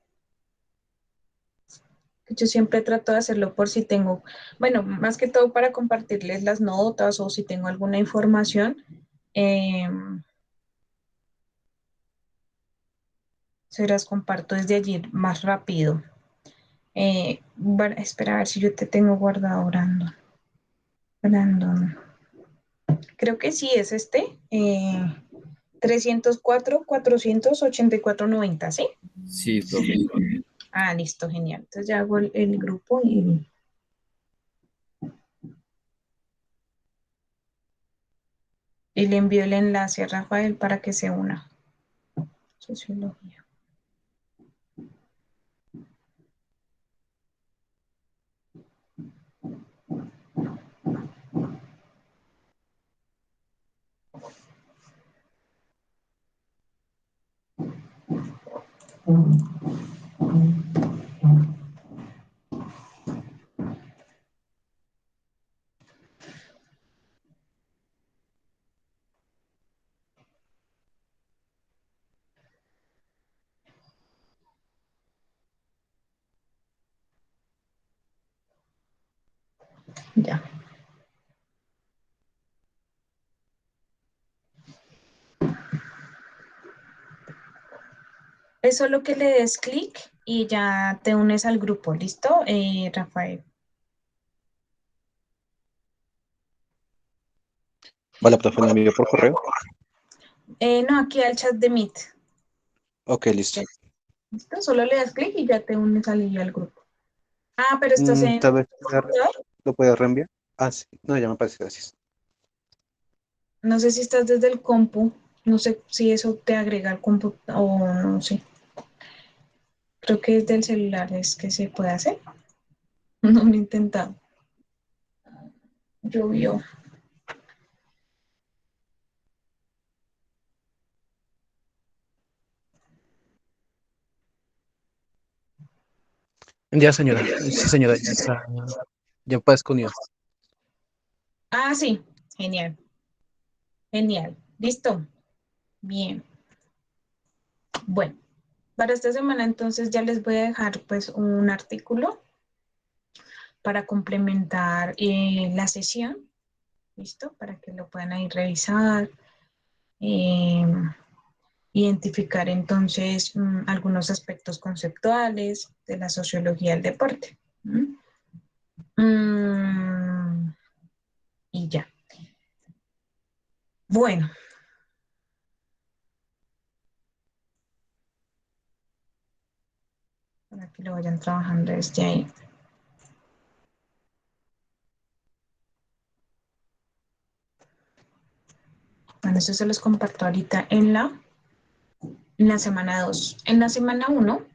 Yo siempre trato de hacerlo por si tengo, bueno, más que todo para compartirles las notas o si tengo alguna información, eh, se las comparto desde allí más rápido. Bueno, espera a ver si yo te tengo guardado, Brandon. Brandon. Creo que sí es este. 304, 484.90, ¿sí? Sí, profe. Ah, listo, genial. Entonces ya hago el grupo y le envío el enlace a Rafael para que se una. Sociología. Ya. Es solo que le des clic y ya te unes al grupo, ¿listo, Rafael? Vale, profe, lo envío por correo. No, aquí al chat de Meet. Ok, listo. ¿Listo? Solo le das clic y ya te unes al grupo. Ah, pero estás en Tal vez computador. lo pueda reenviar. Ah, sí. No, ya me parece, gracias. No sé si estás desde el compu. No sé si eso te agrega al computador o no sé. Creo que desde el celular es que se puede hacer. No lo he intentado. Llovió. Ya, señora. Sí, señora, ya está. Ya parezco unido. Ah, sí. Genial. Genial. Listo. Bien. Bueno, para esta semana entonces ya les voy a dejar pues un artículo para complementar la sesión. ¿Listo? Para que lo puedan ahí revisar. eh, Identificar entonces algunos aspectos conceptuales de la sociología del deporte. Mm, y ya. Bueno, para que lo vayan trabajando desde ahí. Bueno, eso se los comparto ahorita en la semana 2. En la semana 1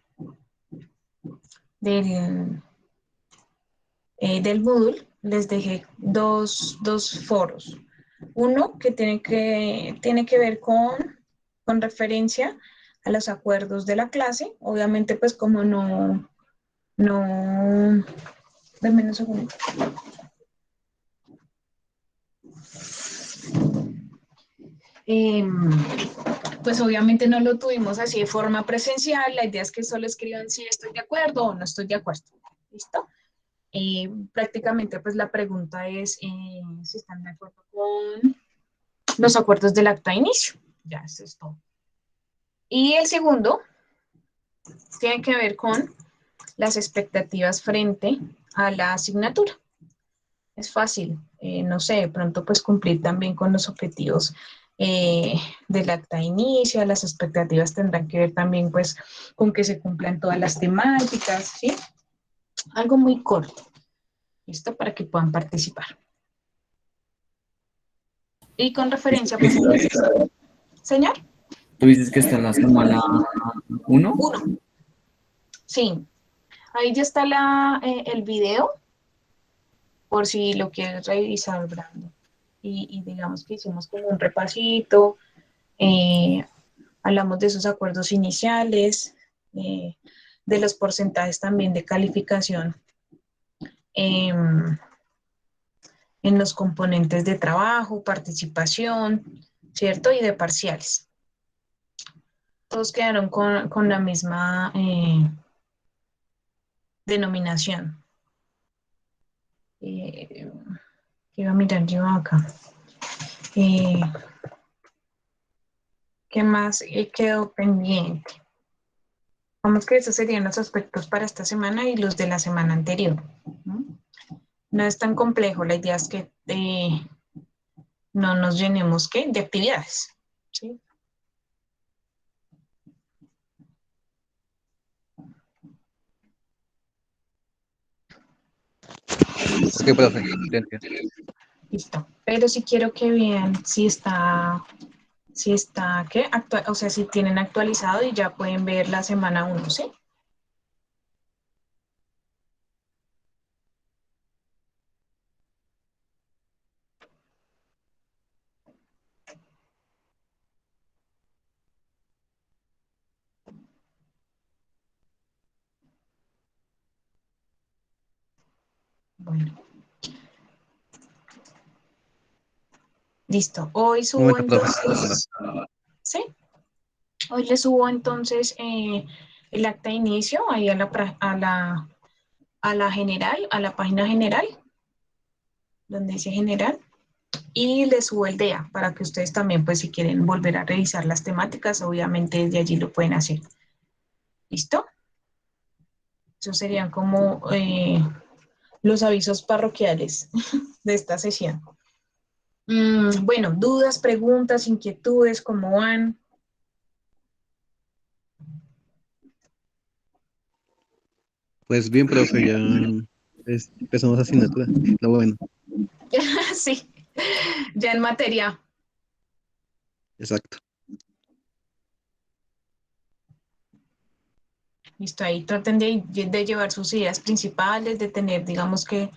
del, del Moodle les dejé dos foros. Uno que tiene que ver con referencia a los acuerdos de la clase. Obviamente, pues como no, dame un segundo. Eh, pues obviamente no lo tuvimos así de forma presencial. La idea es que solo escriban si estoy de acuerdo o no estoy de acuerdo. ¿Listo? Prácticamente pues la pregunta es si están de acuerdo con los acuerdos del acta de inicio. Ya, eso es todo. Y el segundo tiene que ver con las expectativas frente a la asignatura. Es fácil, no sé, de pronto pues cumplir también con los objetivos eh, del acta de inicio, las expectativas tendrán que ver también pues con que se cumplan todas las temáticas, ¿sí? Algo muy corto, ¿listo? Para que puedan participar. Y con referencia, pues, señor. Tú dices que está en la semana 1. Uno, sí. Ahí ya está el video, por si lo quieres revisar, Brando. Y digamos que hicimos como un repasito, eh, hablamos de esos acuerdos iniciales, eh, de los porcentajes también de calificación eh, en los componentes de trabajo, participación, ¿cierto? Y de parciales. Todos quedaron con la misma denominación. Eh, iba a mirar yo acá. Eh, ¿Qué más quedó pendiente? Vamos que esos serían los aspectos para esta semana y los de la semana anterior. No, no es tan complejo, la idea es que no nos llenemos ¿qué? De actividades. ¿Sí? Ok, profe, ya entiendo. Listo. Pero si quiero que vean si está, ¿qué? O sea, si tienen actualizado y ya pueden ver la semana 1, ¿sí? Bueno, listo. Hoy Un subo momento, profe. entonces, ¿sí? Hoy le subo entonces el acta de inicio ahí a la general, a la página general, donde dice general, y le subo el DEA para que ustedes también, pues si quieren volver a revisar las temáticas, obviamente desde allí lo pueden hacer. ¿Listo? Eso serían como los avisos parroquiales de esta sesión. Bueno, dudas, preguntas, inquietudes, ¿cómo van? Pues bien, profe, ya empezamos asignatura. Lo bueno, Sí, ya en materia. exacto. Listo, ahí traten de llevar sus ideas principales, de tener, digamos que,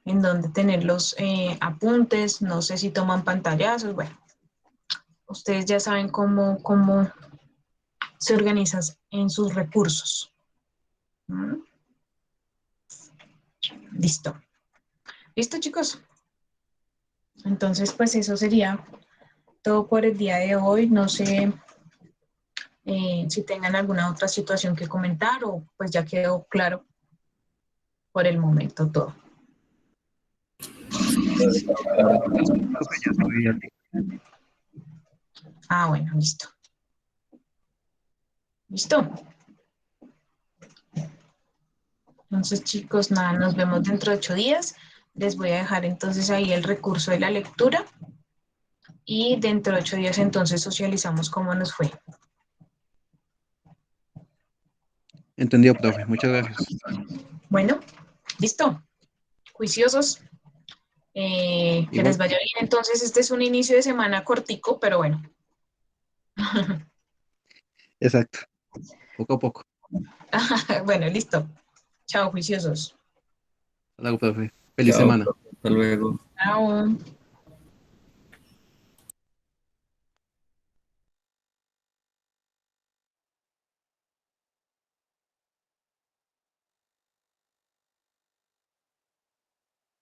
en donde tener los apuntes, no sé si toman pantallazos, bueno, ustedes ya saben cómo se organizan en sus recursos. ¿Mm? Listo. Listo, chicos. Entonces, pues eso sería todo por el día de hoy. No sé si tengan alguna otra situación que comentar o pues ya quedó claro por el momento todo. Profe, ya estoy al día. Ah, bueno, listo. ¿Listo? Entonces, chicos, nada, nos vemos dentro de 8 días. Les voy a dejar entonces ahí el recurso de la lectura y dentro de 8 días entonces socializamos cómo nos fue. Entendido, profe. Muchas gracias. Bueno, listo. Juiciosos. Que les Igual, vaya bien. Entonces, este es un inicio de semana cortico, pero bueno. exacto. Poco a poco. Bueno, listo. Chao, juiciosos. Hasta luego, profe. Feliz Chao, semana. profe, hasta luego. Chao.